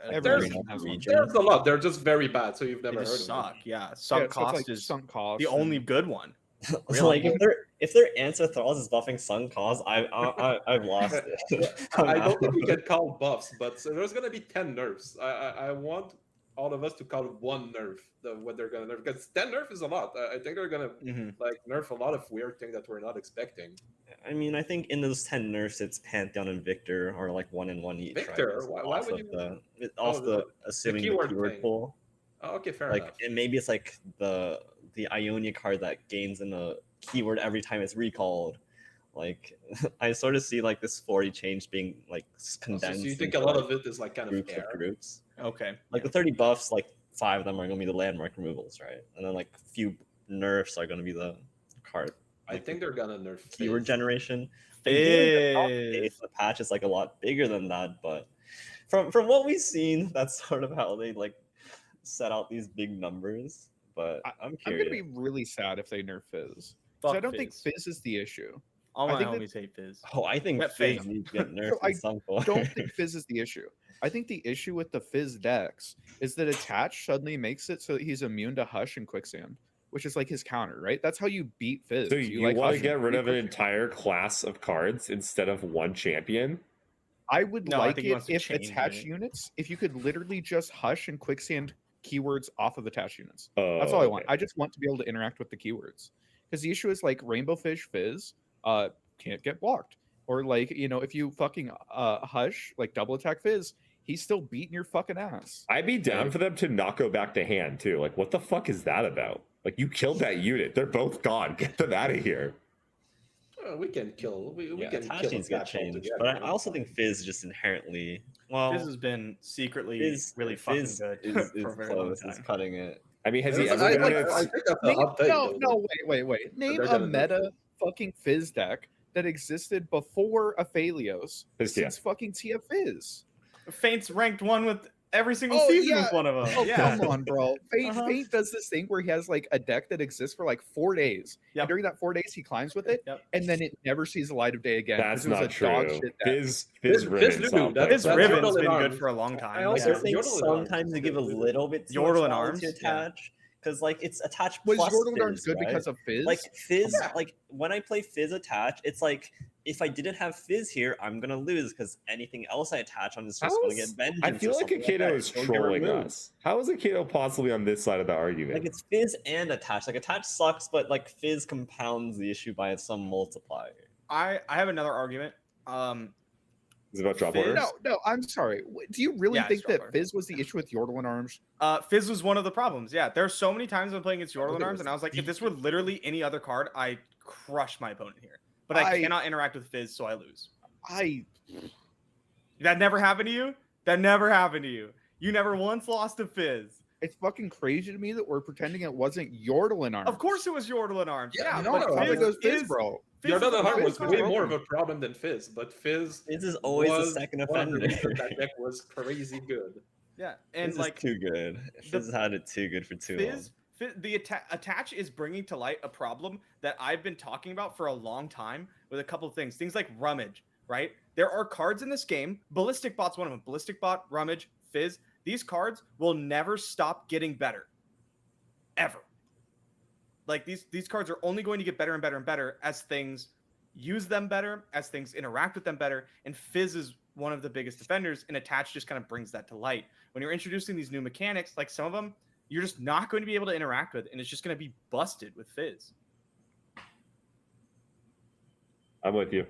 Every There's, region has one. there's a lot. They're just very bad, so you've They never heard just of them. suck. Yeah, Yeah, sunk so it's cost like is sunk cost. the only and- good one. So Really? like if their answer thralls is buffing Sun Cause, I've lost it. I don't think we can call buffs, but so there's gonna be 10 nerfs. I want all of us to call one nerf what they're gonna nerf, because 10 nerf is a lot. I think they're gonna like nerf a lot of weird things that we're not expecting. I mean, I think in those 10 nerfs, it's Pantheon and Victor, or like 1 and 1 each. Victor? Right? Just Why off would of you- off the assuming the keyword keyword thing. pool. Oh, okay, fair Like, enough. and maybe it's like the Ionia card that gains in a keyword every time it's recalled. Like, I sort of see like this 40 change being like So condensed. you think a into, lot like, of it is like kind of groups air? of groups. Okay. Like the 30 buffs, like 5 of them are gonna be the landmark removals, right? And then like a few nerfs are gonna be the card I think they're gonna nerf keyword Fizz. generation. Fizz. The patch is like a lot bigger than that, but from what we've seen, that's sort of how they like set out these big numbers. But I'm I'm curious. gonna be really sad if they nerf Fizz. 'Cause Fuck I don't think Fizz. Fizz is the issue. All I my think that- homies hate Fizz. Oh, I think That Fizz fake. needs to get nerfed So I in some point. Don't think Fizz is the issue. I think the issue with the Fizz decks is that Attach suddenly makes it so that he's immune to Hush and Quicksand, which is like his counter, right? That's how you beat Fizz. So you like want Hush to and get rid beat of an Quicksand. entire class of cards instead of one champion? I would No, I like think he it wants to if change Attach it. units, if you could literally just Hush and Quicksand keywords off of attached units. That's all I want. I just want to be able to interact with the keywords. Because the issue is like Rainbow Fish Fizz can't get blocked. Or like, you know, if you fucking Hush, like double attack Fizz, he's still beating your fucking ass. I'd be down for them to not go back to hand too. Like, what the fuck is that about? Like, you killed that unit. They're both gone. Get them out of here. We can kill. We can kill attaching's got changed, but I also think Fizz just inherently. Well, Fizz has been secretly Fizz, really fucking Fizz good is for a very long close. time. Is cutting it. I mean, has he I ever been think that's a hot take, though. No, wait. Name they're a gonna do meta fucking Fizz deck that existed before Aphelios Fizz TF. since fucking TF Fizz. Faint's ranked one with every single Oh, season yeah. with one of them. Oh, yeah. come on, bro. Fate, Uh-huh. Fate does this thing where he has like a deck that exists for like 4 days. Yep. And during that 4 days, he climbs with it, Yep. and then it never sees the light of day again. That's 'cause it was not a dog true. shit deck. Fizz Fizz Riven's Lulu, not that's- Fizz that. that's Riven's Yordle been Arms. good for a long time. I also Yeah. think Yordle sometimes they Arms. give a little bit too Yordle much and power Arms, to yeah. attach because like it's attached Was plus Yordle Arms Fizz, good right? because of Fizz? Like Fizz, Yeah. like when I play Fizz attach, it's like if I didn't have Fizz here, I'm gonna lose because anything else I attach, I'm just How gonna is- get vengeance. I feel or like something Aikado that. is It'll get trolling removed. us. How is Aikado possibly on this side of the argument? Like it's Fizz and attach. Like attach sucks, but like Fizz compounds the issue by some multiplier. I have another argument. Is it about drop Fizz- orders? No, I'm sorry. Do you really Yeah, think it's that Dropper. Fizz was the issue with Yordle and Arms? Fizz was one of the problems. Yeah, there's so many times when playing against Yordle and it Arms, was and I was like, if deep. this were literally any other card, I crush my opponent here. But I cannot interact with Fizz, so I lose. That never happened to you? That never happened to you. You never once lost to Fizz. It's fucking crazy to me that we're pretending it wasn't Yordle and Arms. Of course it was Yordle and Arms. Yeah, Yeah, No, but I think Fizz it was Fizz, is- bro. Fizz is Yordle a and Arms was Fizz way problem. more of a problem than Fizz, but Fizz Fizz is always the was second one of the offender. reasons that deck was crazy good. Yeah, and Fizz like is too good. Fizz had it too good for too long. The attach is bringing to light a problem that I've been talking about for a long time with a couple of things. Things like Rummage, right? There are cards in this game. Ballistic Bot's one of them. Ballistic Bot, Rummage, Fizz. These cards will never stop getting better. Ever. Like these cards are only going to get better and better and better as things use them better, as things interact with them better. And Fizz is one of the biggest defenders, and attach just kind of brings that to light. When you're introducing these new mechanics, like some of them, you're just not going to be able to interact with, and it's just going to be busted with Fizz. I'm with you.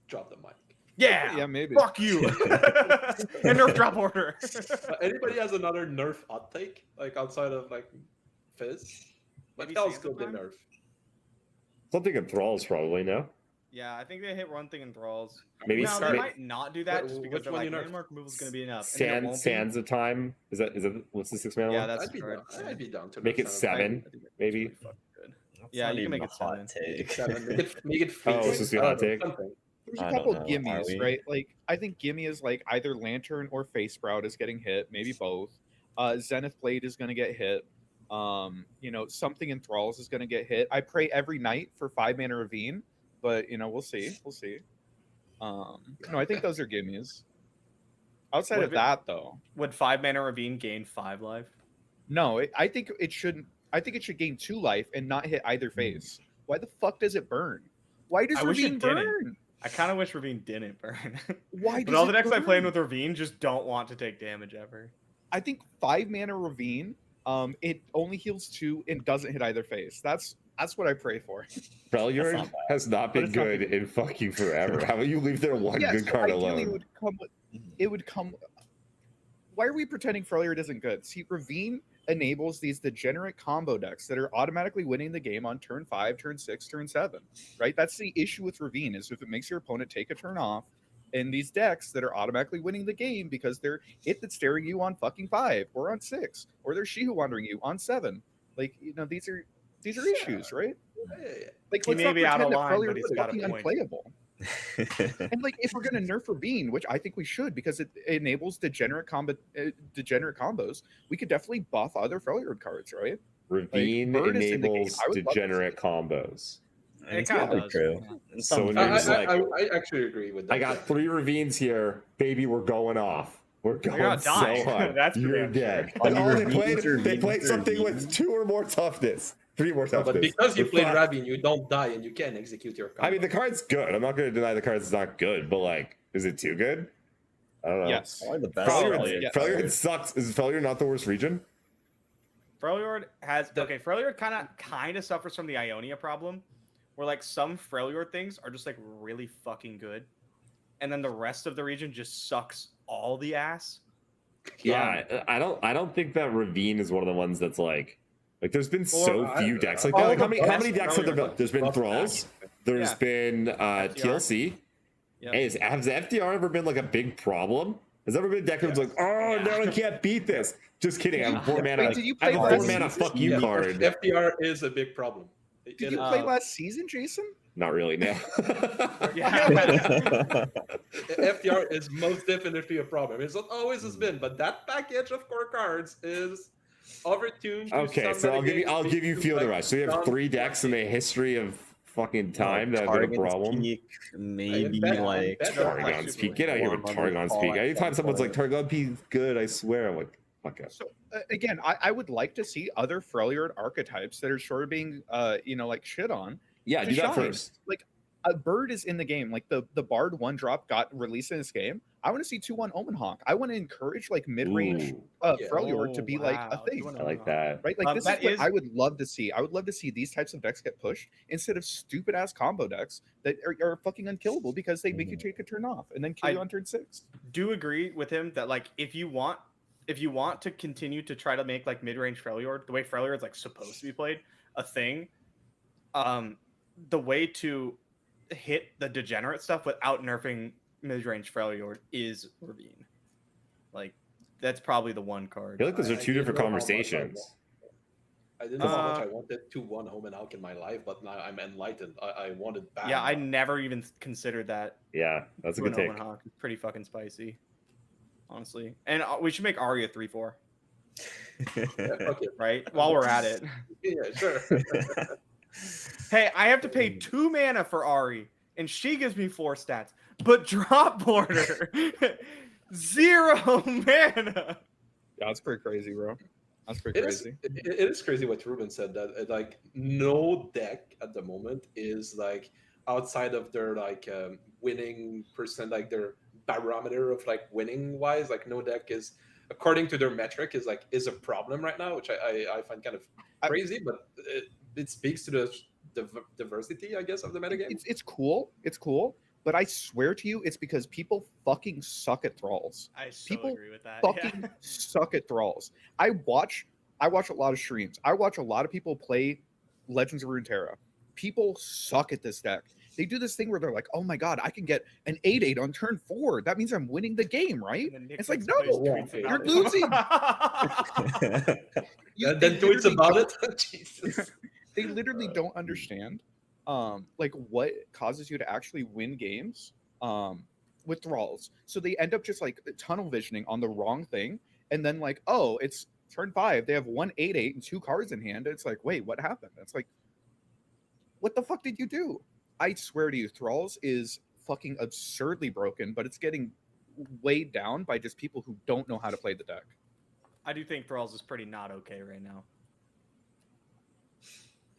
Drop the mic. Yeah, maybe. fuck you. And nerf drop order. Anybody has another nerf hot take, like outside of like Fizz? Like Maybe that was Sands still the time? nerf. Something in Thralls probably, no? Yeah, I think they hit one thing in Thralls. Maybe No, may- they might not do that Wait, just because which they're one like, you nerf? landmark removal is going to be enough. and then it Sand won't be. Sands of Time. Is that what's the 6 mana Yeah, one? that's I'd be correct. down. I'd be down to Make nerf it Sands of Time. 7, I think that's maybe. pretty fucking good. That's Yeah, not you can even make a it hot 7. Make it take. 7. Make it Oh, freezing. this is your hot take? Something. There's a I couple don't know, are gimmies, we? right? Like I think gimme is like either Lantern or Face Sprout is getting hit, maybe both. Zenith Blade is going to get hit. Something in Thralls is going to get hit. I pray every night for 5 mana Ravine, but we'll see. No, I think those are gimmies. Outside What of if it- that, though, Would 5 mana Ravine gain 5 life? no, I think it shouldn't. I think it should gain 2 life and not hit either face. Why the fuck does it burn? Why does I wish it Ravine didn't. burn? I kind of wish Ravine didn't burn. Why But does all it the decks I play in burn? with Ravine just don't want to take damage ever. I think 5 mana Ravine, it only heals 2 and doesn't hit either face. That's what I pray for. Freljord not bad. has not been it's not good in fucking forever. How about you leave their one good so card ideally alone? It would come. Why are we pretending Freljord isn't good? See, Ravine enables these degenerate combo decks that are automatically winning the game on turn 5, turn 6, turn 7. Right? That's the issue with Ravine is if it makes your opponent take a turn off, and these decks that are automatically winning the game because they're it that's staring you on fucking 5 or on 6, or they're Shihu wandering you on 7. Like these are issues, right? Yeah. Like He let's may not be out of pretend that line, but Freljord he's is got a fucking point. unplayable. And like, if we're gonna nerf Ravine, which I think we should, because it enables degenerate combos, we could definitely buff other Freljord cards, right? Ravine Bird is in the game. enables I would love to see degenerate it. combos. And it's It kinda probably does. true. Yeah. In So some when I, you're just cases. I actually agree with that. I got 3 Ravines here, baby. We're going off. We're going gonna so die. hard. That's for You're damn dead. sure. On Oh, your they Ravines or played Ravines or something with Ravines? 2 or more toughness, 3 more No, toughness. but because you We're played fucked. Ravine, you don't die and you can execute your combo. I mean, the card's good. I'm not going to deny the card's not good, but like, is it too good? I don't know. Yes. Probably the best. Probably, Freljord. yeah. Freljord sucks. Is Freljord not the worst region? Freljord has Freljord kind of suffers from the Ionia problem, where like some Freljord things are just like really fucking good, and then the rest of the region just sucks all the ass. Yeah, I don't think that Ravine is one of the ones that's like there's been so Or, few decks like all that. Like, the how many best decks have there been? Freljord There's been love Thralls. that. There's Yeah. been FTR. TLC. Yep. Hey, has the FDR ever been like a big problem? Has there ever been a deck that was like, oh Yeah. no, I can't beat this? Just kidding. I have a 4 mana. Wait, did you I have play a 4 last mana season? fuck you Yeah, card. FDR is a big problem. Did you play last season, Jason? Not really, no. Yeah. FDR is most definitely a problem. It's not always has been, but that package of core cards is overtuned. To Okay, some so I'll metagames, give you to, Field like, Rush. So you have 3 decks in the non-lucky. history of fucking time that have been a Target's problem. Peak, maybe bet- like bet- Targon's Peak. Get out of here with Targon's Peak. Anytime someone's like Targon Peak's good, I swear, I'm like, fuck up. So again, I would like to see other Freljord archetypes that are sort of being, like shit on. Yeah, to do that shine. first. Like a bird is in the game. Like the Bard 1-drop got released in this game. I want to see 2/1 Omen Hawk. I want to encourage like mid-range Ooh, Yeah. Freljord to be like a wow, thing. 2/1 I like that. Right? Like this is that what is- I would love to see. I would love to see these types of decks get pushed instead of stupid ass combo decks that are fucking unkillable because they make you take a turn off and then kill you on turn 6. Do agree with him that like if you want to continue to try to make like mid-range Freljord the way Freljord is like supposed to be played a thing, the way to hit the degenerate stuff without nerfing mid-range Freljord is Ravine. Like that's probably the one I card. feel like those are I 2 different didn't know how much I conversations. I didn't know how much Uh, I wanted 2/1 home and out in my life, but now I'm enlightened. I wanted bad. Yeah, I never even considered that. Yeah, that's a for good an Omen take. Hawk. It's pretty fucking spicy, honestly. And we should make Ahri a 3/4, Yeah, okay. right? While we're at it. Yeah, sure. Hey, I have to pay 2 mana for Ahri, and she gives me 4 stats. But drop border, 0 mana. Yeah, that's pretty crazy, bro. That's pretty It is, crazy. it is crazy what Ruben said that like no deck at the moment is like outside of their like winning percent, like their barometer of like winning wise, like no deck is according to their metric is a problem right now, which I find kind of crazy, but it speaks to the diversity, I guess, of the metagame. It's cool. It's cool. But I swear to you, it's because people fucking suck at thralls. I so People agree with that. Fucking suck at thralls. I watch a lot of streams. I watch a lot of people play Legends of Runeterra. People suck at this deck. They do this thing where they're like, "Oh my god, I can get an 8/8 on turn 4. That means I'm winning the game, right?" It's like, no, you're losing. And they then tweets literally about don't- it. Jesus. They literally don't understand like what causes you to actually win games with thralls. So they end up just like tunnel visioning on the wrong thing, and then like, oh, it's turn 5. They have 1/8/8 and 2 cards in hand. It's like, wait, what happened? It's like, what the fuck did you do? I swear to you, thralls is fucking absurdly broken, but it's getting weighed down by just people who don't know how to play the deck. I do think Thralls is pretty not okay right now.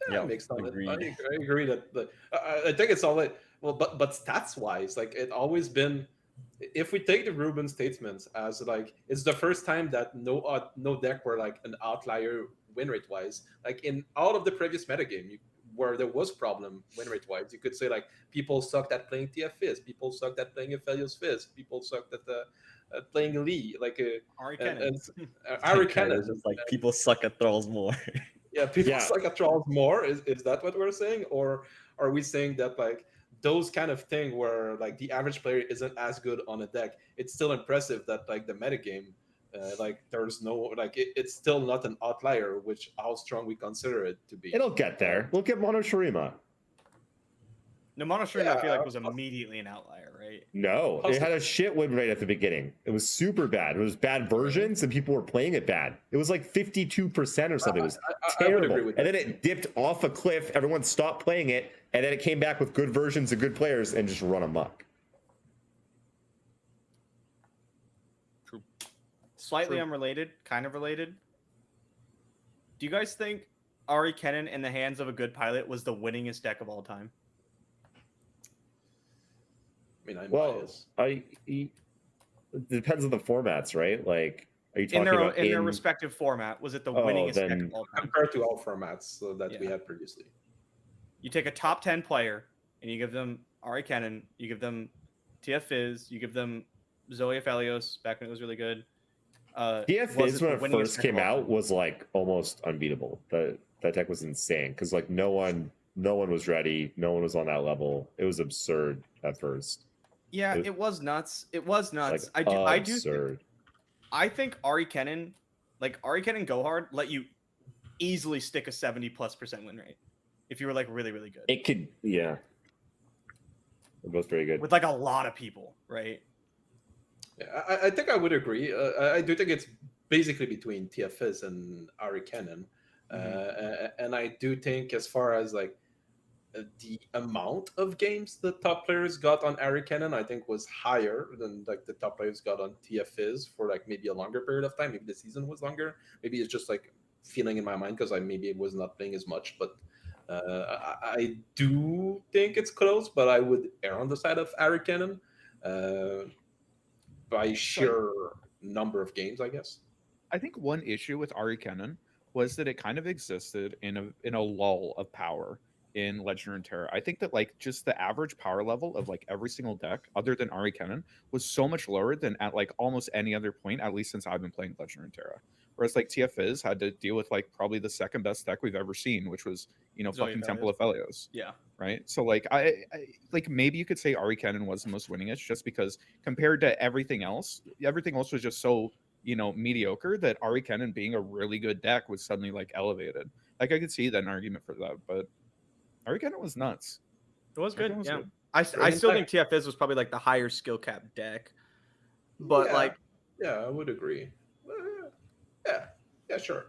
Yeah, Yeah, makes sense. agreed. I agree that I think it's all like but stats wise, like it always been. If we take the Ruben statements as like it's the first time that no deck were like an outlier win rate wise, like in all of the previous metagame where there was problem win rate wise, you could say like people sucked at playing TF Fizz, people sucked at playing Aphelios Fizz, people sucked at playing Lee, like Ahri and Kennen. Ahri Kind of Kennen. just like people suck at thralls more. Yeah, people Yeah. suck at trolls more. Is that what we're saying, or are we saying that like those kind of thing where like the average player isn't as good on a deck? It's still impressive that like the metagame, like there's no like it's still not an outlier, which how strong we consider it to be. It'll get there. Look at Mono Shurima. No, Monoshirima, I feel Yeah, like was immediately an outlier, right? No, it had a shit win rate at the beginning. It was super bad. It was bad versions, and people were playing it bad. It was like 52% or something. It was I would agree terrible. with And that. then it dipped off a cliff. Everyone stopped playing it, and then it came back with good versions and good players and just run amok. Slightly True. unrelated, kind of related. Do you guys think Ahri Kennen in the hands of a good pilot was the winningest deck of all time? I mean, I'm Well, biased. It depends on the formats, right? Like, are you In talking about their respective format, was it the Oh, winningest deck then- of all time? Compared to all formats that we Yeah. had previously. You take a top 10 player and you give them Ahri Kennen, you give them TF Fizz, you give them Zoe Aphelios back when it was really good. TF was Fizz it when the it winningest first deck of came all out time? was like almost unbeatable. That deck was insane because like no one was ready. No one was on that level. It was absurd at first. Yeah, It it was nuts. It was Like nuts. I do absurd. I think Ahri Kennen, like Ahri Kennen Go Hard, let you easily stick a 70+% win rate if you were like really, really good. It could, yeah. They're both very good. With like a lot of people, right? Yeah, I think I would agree. I do think it's basically between TFS and Ahri Kennen. And I do think as far as like the amount of games the top players got on Ahri Kennen, I think was higher than like the top players got on TFS for like maybe a longer period of time. Maybe the season was longer. Maybe it's just like feeling in my mind because I maybe was not playing as much. But I do think it's close, but I would err on the side of Ahri Kennen. By sheer number of games, I guess. I think one issue with Ahri Kennen was that it kind of existed in a lull of power in Legend of Runeterra. I think that like just the average power level of like every single deck other than Ahri Kennen was so much lower than at like almost any other point, at least since I've been playing Legend of Runeterra. Whereas like TFIz had to deal with like probably the second best deck we've ever seen, which was, you know, Zoe fucking Aphelios. Temple of Felios. Yeah. Right. So like I like maybe you could say Ahri Kennen was the most winningest just because compared to everything else was just so, you know, mediocre that Ahri Kennen being a really good deck was suddenly like elevated. Like I could see that an argument for that, but Ahri Kennen was nuts. It was good. Ahri Kennen was Yeah. good. I still think TFS was probably like the higher skill cap deck. But like yeah, I would agree. Yeah, sure.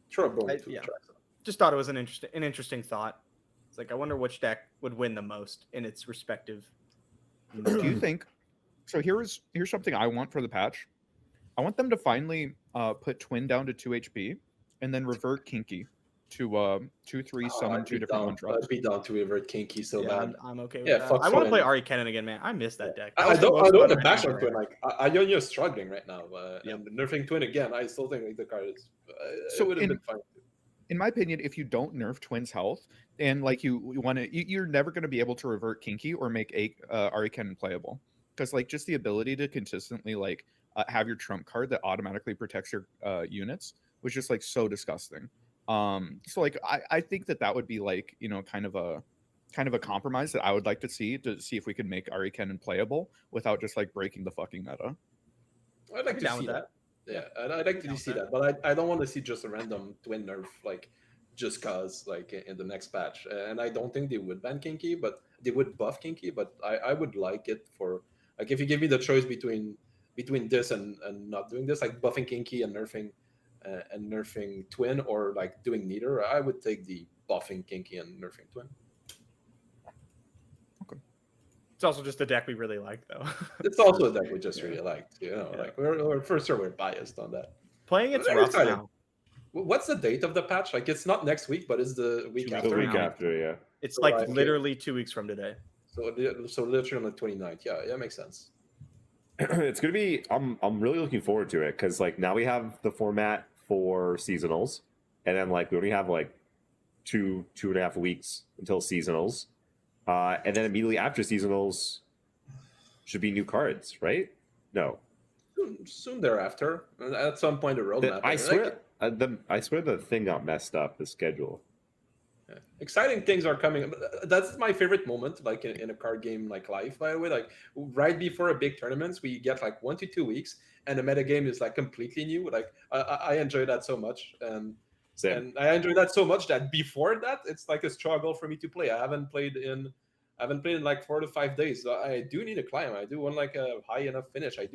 Sure, I'm going to try. Just thought it was an interesting thought. It's like I wonder which deck would win the most in its respective. Do you think? So here's something I want for the patch. I want them to finally put Twin down to 2 HP and then revert Kinky to 2/3 summon 2 different 1-drops. I'd be down to revert Kinky so bad. I'm okay with that. I want to play Ahri Kennen again, man. I miss that deck. I don't want to bash on Twin. Like Ionia struggling right now. And nerfing Twin again, I still think like the card is. So it would have been fine. In my opinion, if you don't nerf Twin's health and like you want to, you're never going to be able to revert Kinky or make Ahri Kennen playable because like just the ability to consistently like have your trump card that automatically protects your units was just like so disgusting. So like I think that would be like, you know, kind of a compromise that I would like to see if we could make Ahri Kennen playable without just like breaking the fucking meta. I'd like to see that. Yeah, I'd like to see that, but I don't want to see just a random Twin nerf like just cause like in the next patch. And I don't think they would ban Kinky, but they would buff Kinky. But I would like it for like if you give me the choice between this and not doing this, like buffing Kinky and nerfing Twin, or like doing neither, I would take the buffing Kinky and nerfing Twin. It's also just a deck we really like, though. It's also a deck we just really liked. You know, like we're for sure we're biased on that. Playing it's rough now. What's the date of the patch? Like it's not next week, but it's the week after. The week after, yeah. It's like literally 2 weeks from today. So literally on the 29th. Yeah, makes sense. It's gonna be. I'm really looking forward to it because like now we have the format for seasonals, and then like we only have like 2.5 weeks until seasonals. And then immediately after seasonals should be new cards, right? No. Soon thereafter. At some point, the roadmap. I swear the thing got messed up, the schedule. Yeah. Exciting things are coming. That's my favorite moment, like in a card game like life, by the way. Like right before a big tournaments, we get like 1 to 2 weeks, and the metagame is like completely new. Like I enjoy that so much. And I enjoy that so much that before that, it's like a struggle for me to play. I haven't played in like 4 to 5 days. So I do need a climb. I do want like a high enough finish. I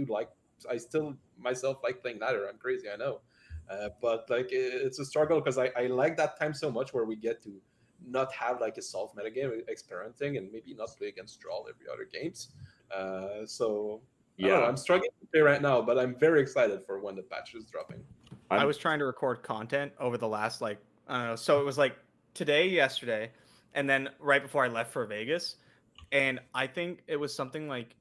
still myself like playing ladder. I'm crazy, I know. But like it's a struggle because I like that time so much where we get to not have like a soft metagame experimenting and maybe not play against draw every other games. So yeah, I'm struggling to play right now, but I'm very excited for when the patch is dropping. I was trying to record content over the last like I don't know. So it was like today, yesterday, and then right before I left for Vegas, and I think it was something like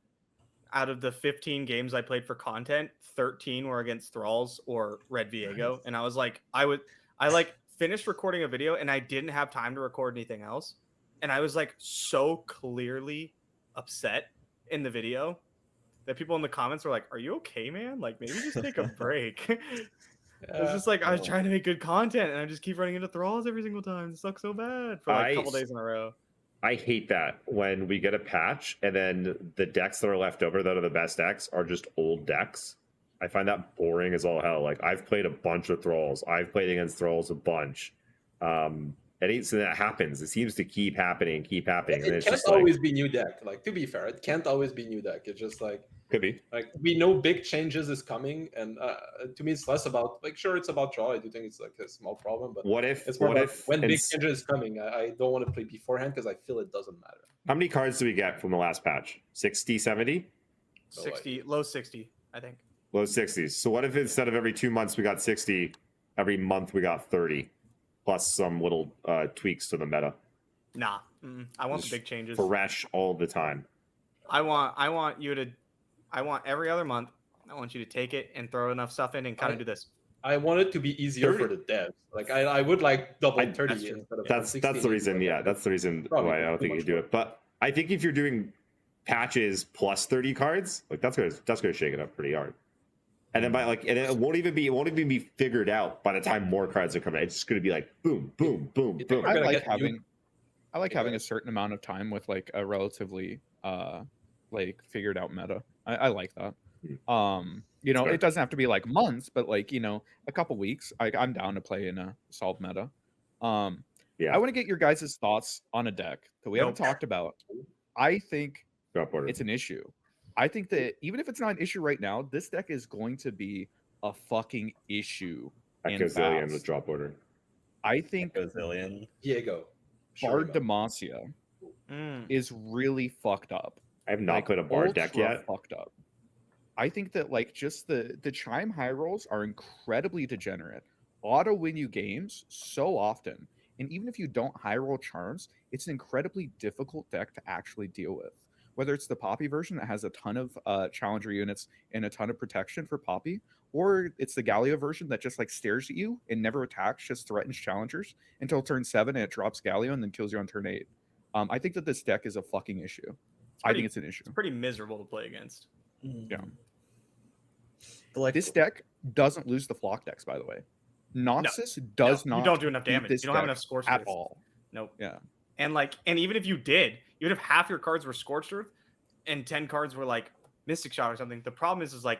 out of the 15 games I played for content, 13 were against Thralls or Red Viego, and I was like, I like finished recording a video and I didn't have time to record anything else, and I was like so clearly upset in the video that people in the comments were like, "Are you okay, man? Like maybe just take a break." It's just like I was trying to make good content and I just keep running into Thralls every single time. It sucks so bad for like a couple days in a row. I hate that when we get a patch and then the decks that are left over that are the best decks are just old decks. I find that boring as all hell. Like I've played a bunch of Thralls. I've played against Thralls a bunch. It ain't so that happens. It seems to keep happening. It and can't always be new deck. Like to be fair, it can't always be new deck. It's just like could be. Like we know big changes is coming, and to me it's less about like sure it's about draw. I do think it's like a small problem, but it's more about when big changes is coming. I don't want to play beforehand because I feel it doesn't matter. How many cards do we get from the last patch? 60, 70? 60, low 60, I think. Low 60s. So what if instead of every 2 months we got 60, every month we got 30, plus some little tweaks to the meta? Nah, I want the big changes. Fresh all the time. I want every other month. I want you to take it and throw enough stuff in and kind of do this. I want it to be easier 30? for the devs. Like I would like double 30 instead of that's the reason. Yeah, that's the reason why I don't think you do it. But I think if you're doing patches plus 30 cards, like that's gonna shake it up pretty hard. And then it won't even be figured out by the time more cards are coming. It's just gonna be like boom, boom, boom, boom. I like having a certain amount of time with like a relatively like figured out meta. I like that. It doesn't have to be like months, but like a couple weeks. I'm down to play in a solved meta. I want to get your guys' thoughts on a deck that we haven't talked about. I think it's an issue. I think that even if it's not an issue right now, this deck is going to be a fucking issue. Gazillion with drop order. I think Gazillion. Diego. Bard Demacia is really fucked up. I have not played a Bard deck yet. Fucked up. I think that like just the Chime high rolls are incredibly degenerate. Auto win you games so often. And even if you don't high roll charms, it's an incredibly difficult deck to actually deal with. Whether it's the Poppy version that has a ton of challenger units and a ton of protection for Poppy, or it's the Galio version that just like stares at you and never attacks, just threatens challengers until turn 7 and it drops Galio and then kills you on turn 8. I think that this deck is a fucking issue. I think it's an issue. It's pretty miserable to play against. Yeah. But like this deck doesn't lose the flock decks, by the way. Noxus does not. You don't do enough damage. You don't have enough Scorched at Earth all. Nope. Yeah. And even if you did, even if half your cards were Scorched Earth and 10 cards were like Mystic Shot or something, the problem is like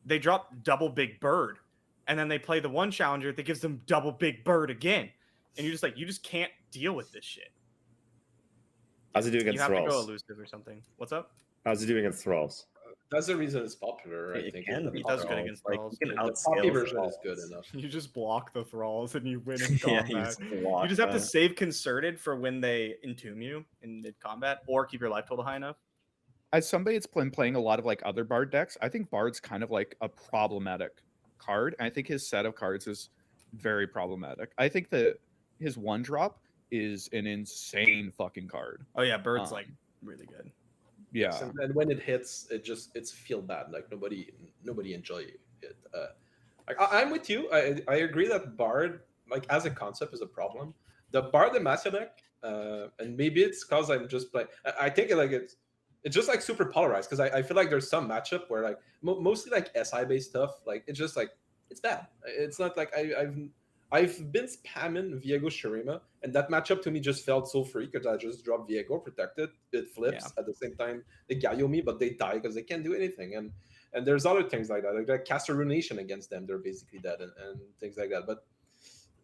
they drop double Big Bird and then they play the one challenger that gives them double Big Bird again. And you just can't deal with this shit. How's it doing against Thralls? You have to go elusive or something. What's up? How's it doing against Thralls? That's the reason it's popular. I think He does good against Thralls. The Poppy version is good enough. You just block the Thralls and you win in combat. you just have to save Concerted for when they entomb you in mid combat, or keep your life total high enough. As somebody that's been playing a lot of like other Bard decks, I think Bard's kind of like a problematic card. I think his set of cards is very problematic. I think that his 1-drop is an insane fucking card. Oh yeah, Bird's like really good. Yeah, and when it hits, it's feel bad. Like nobody enjoy it. I'm with you. I agree that Bard, like as a concept, is a problem. The Bard Demacia deck, and maybe it's because I'm just playing. I think it's just like super polarized because I feel like there's some matchup where like mostly like SI based stuff. Like it's just like it's bad. It's not like I've been spamming Viego Shurima, and that matchup to me just felt so free because I just dropped Viego, protected, it flips at the same time. They Galio me, but they die because they can't do anything. And there's other things like that. Like cast a Runation against them, they're basically dead and things like that. But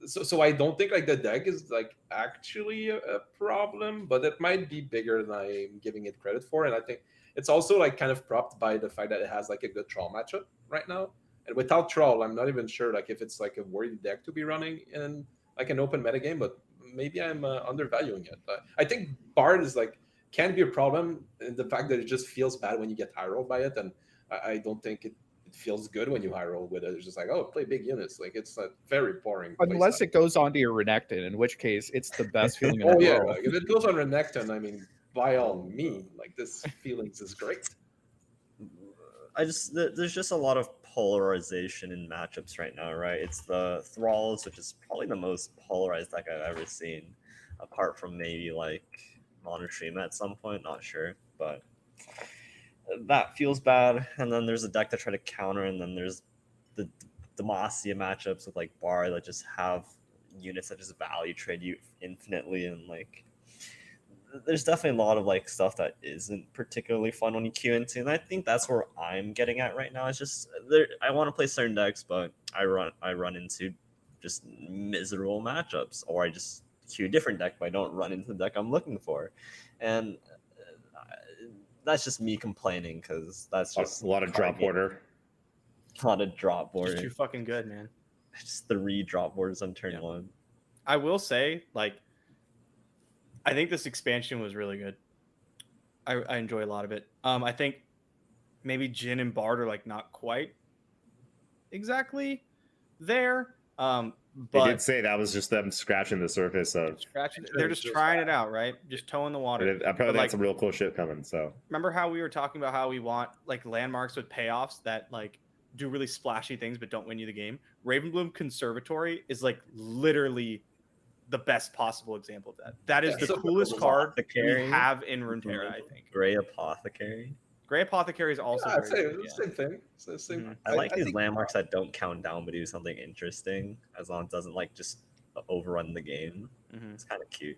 so I don't think like the deck is like actually a problem, but it might be bigger than I'm giving it credit for. And I think it's also like kind of propped by the fact that it has like a good Troll matchup right now. And without Troll, I'm not even sure like if it's like a worthy deck to be running in like an open metagame, but maybe I'm undervaluing it. I think Bard is like can be a problem in the fact that it just feels bad when you get high rolled by it, and I don't think it feels good when you high roll with it. It's just like, oh, play big units. Like it's a very boring. Unless it goes onto your Renekton, in which case it's the best feeling in the the world. world. Like, if it goes on Renekton, I mean, by all means, like this feelings is great. there's just a lot of polarization in matchups right now, right? It's the Thralls, which is probably the most polarized deck I've ever seen, apart from maybe like Monotreme at some point, not sure, but that feels bad. And then there's a deck that try to counter, and then there's the Demacia matchups with like Bar that just have units that just value trade you infinitely, and like there's definitely a lot of like stuff that isn't particularly fun when you queue into, and I think that's where I'm getting at right now. It's just I want to play certain decks, but I run into just miserable matchups, or I just queue a different deck, but I don't run into the deck I'm looking for, and that's just me complaining because that's just a lot of drop order. A lot of drop Just order. too fucking good, man. Just 3 drop boards on turn 1. I will say, like, I think this expansion was really good. I enjoy a lot of it. I think maybe Jin and Bard are like not quite exactly there. But They did say that was just them scratching the surface of. they're just trying it out, right? Just toeing the water. I probably like, got some real cool shit coming. So remember how we were talking about how we want like landmarks with payoffs that like do really splashy things but don't win you the game? Ravenbloom Conservatory is like literally the best possible example of that. That is the coolest card we have in Runeterra, I think. Gray Apothecary. Gray Apothecary is also I'd say very good, same thing. It's the same. Mhm. I like these think- landmarks that don't count down but do something interesting, as long as it doesn't like just overrun the game. Mhm. It's kind of cute.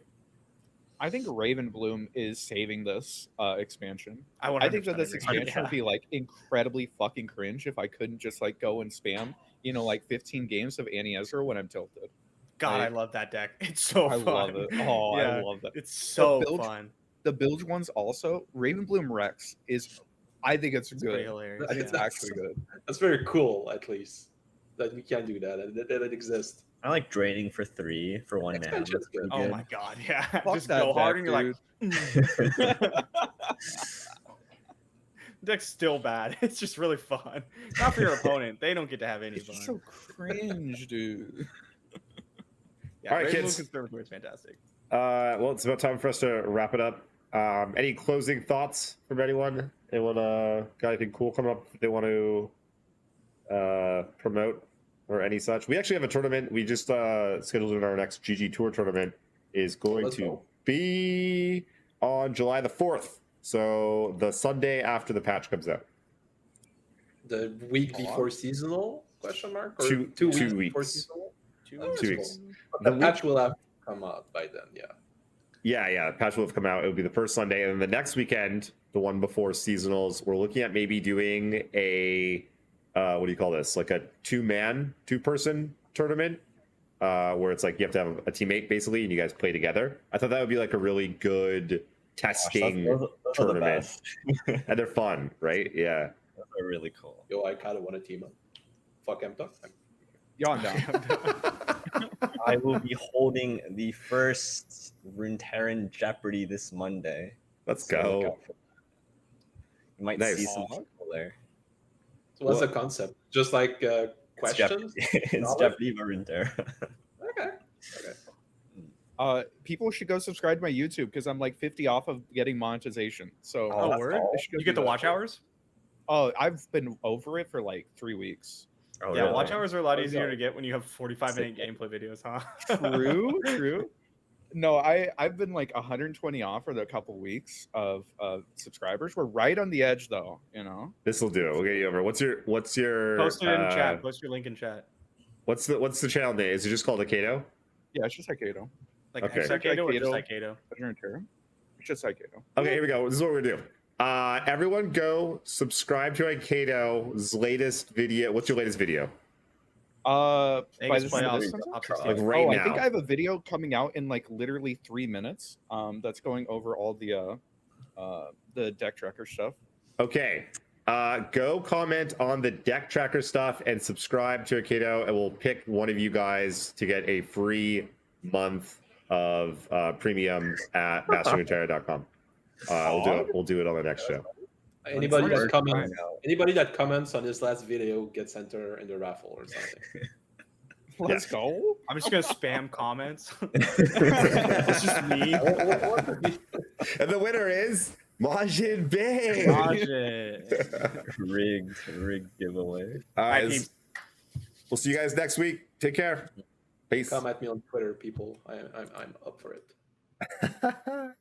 I think Ravenbloom is saving this expansion. I I think that 100% this agree. expansion Yeah. would be like incredibly fucking cringe if I couldn't just like go and spam, like 15 games of Annie Ezra when I'm tilted. God, Like, I love that deck. It's so I fun. love it. Oh, Yeah, I love that. It's so build- fun. The bilge ones also, Ravenbloom Rex is, I think it's Pretty good. hilarious. I think it's yeah. actually good. That's very cool, at least that we can do that. That it exists. I like draining for 3 for 1 mana. Expansion's good. Oh my god, yeah. Fuck Just that go hard deck, and you're like, dude. deck's still bad. It's just really fun. Not for your opponent. They don't get to have any It's fun. just so cringe, dude. Yeah, All right, Ravenbloom kids. Conservatory is fantastic. well, it's about time for us to wrap it up. Any closing thoughts from anyone? Anyone got anything cool coming up that they want to promote or any such? We actually have a tournament. We just scheduled in our next GG Tour tournament is going let's to go. be on July the 4th. So the Sunday after the patch comes out. The week before seasonal? Question mark? Or Two weeks before weeks. seasonal? 2 Oh, weeks. 2 that's weeks. But The the patch will have come out by then. Yeah. Yeah, the patch will have come out. It'll be the first Sunday, and then the next weekend, the one before seasonals, we're looking at maybe doing a what do you call this? Like a two-person tournament, where it's like you have to have a teammate basically, and you guys play together. I thought that would be like a really good testing Those are the tournament, best. and they're fun, right? Yeah. Those are really cool. Yo, I kind of want to team up. Fuck Emta. Yeah, I'm down. I will be holding the first Runeterran Jeopardy this Monday. Let's So look go. out for that. You might Nice. see some people there. So what's What? the concept? Just like It's questions? Jeopardy. It's Knowledge? Jeopardy for Runeterra. Okay. People should go subscribe to my YouTube because I'm like 50 off of getting monetization. So Oh, that's word? all? they should go You get do the that. watch hours? Oh, I've been over it for like 3 weeks. Oh, Yeah, really? watch hours are a lot Let's easier go. to get when you have 45-minute Sick. gameplay videos, huh? True. No, I've been like 120 off for the couple weeks of subscribers. We're right on the edge though, This will do it. We'll get you over. What's your Post it in chat. Post your link in chat. What's the channel name? Is it just called Aikado? Yeah, it's just Aikado. Like Okay. Aikado or just Aikado. Aikado? It's just Aikado. Okay, here we go. This is what we're gonna do. Everyone go subscribe to Aikado's latest video. What's your latest video? By Vegas the time playoffs, this comes out? top 16. Like right I think now. I have a video coming out in like literally 3 minutes. That's going over all the deck tracker stuff. Okay. Go comment on the deck tracker stuff and subscribe to Aikado, and we'll pick one of you guys to get a free month of premium at masterruneterra.com. We'll do it on the next show. Anybody that Work comments, right now. anybody that comments on this last video gets entered in the raffle or something. Let's go. I'm just gonna spam comments. It's just me. And the winner is Majin Bay. rigged giveaway. All right, Alright, teams. we'll see you guys next week. Take care. Peace. Come at me on Twitter, people. I'm up for it.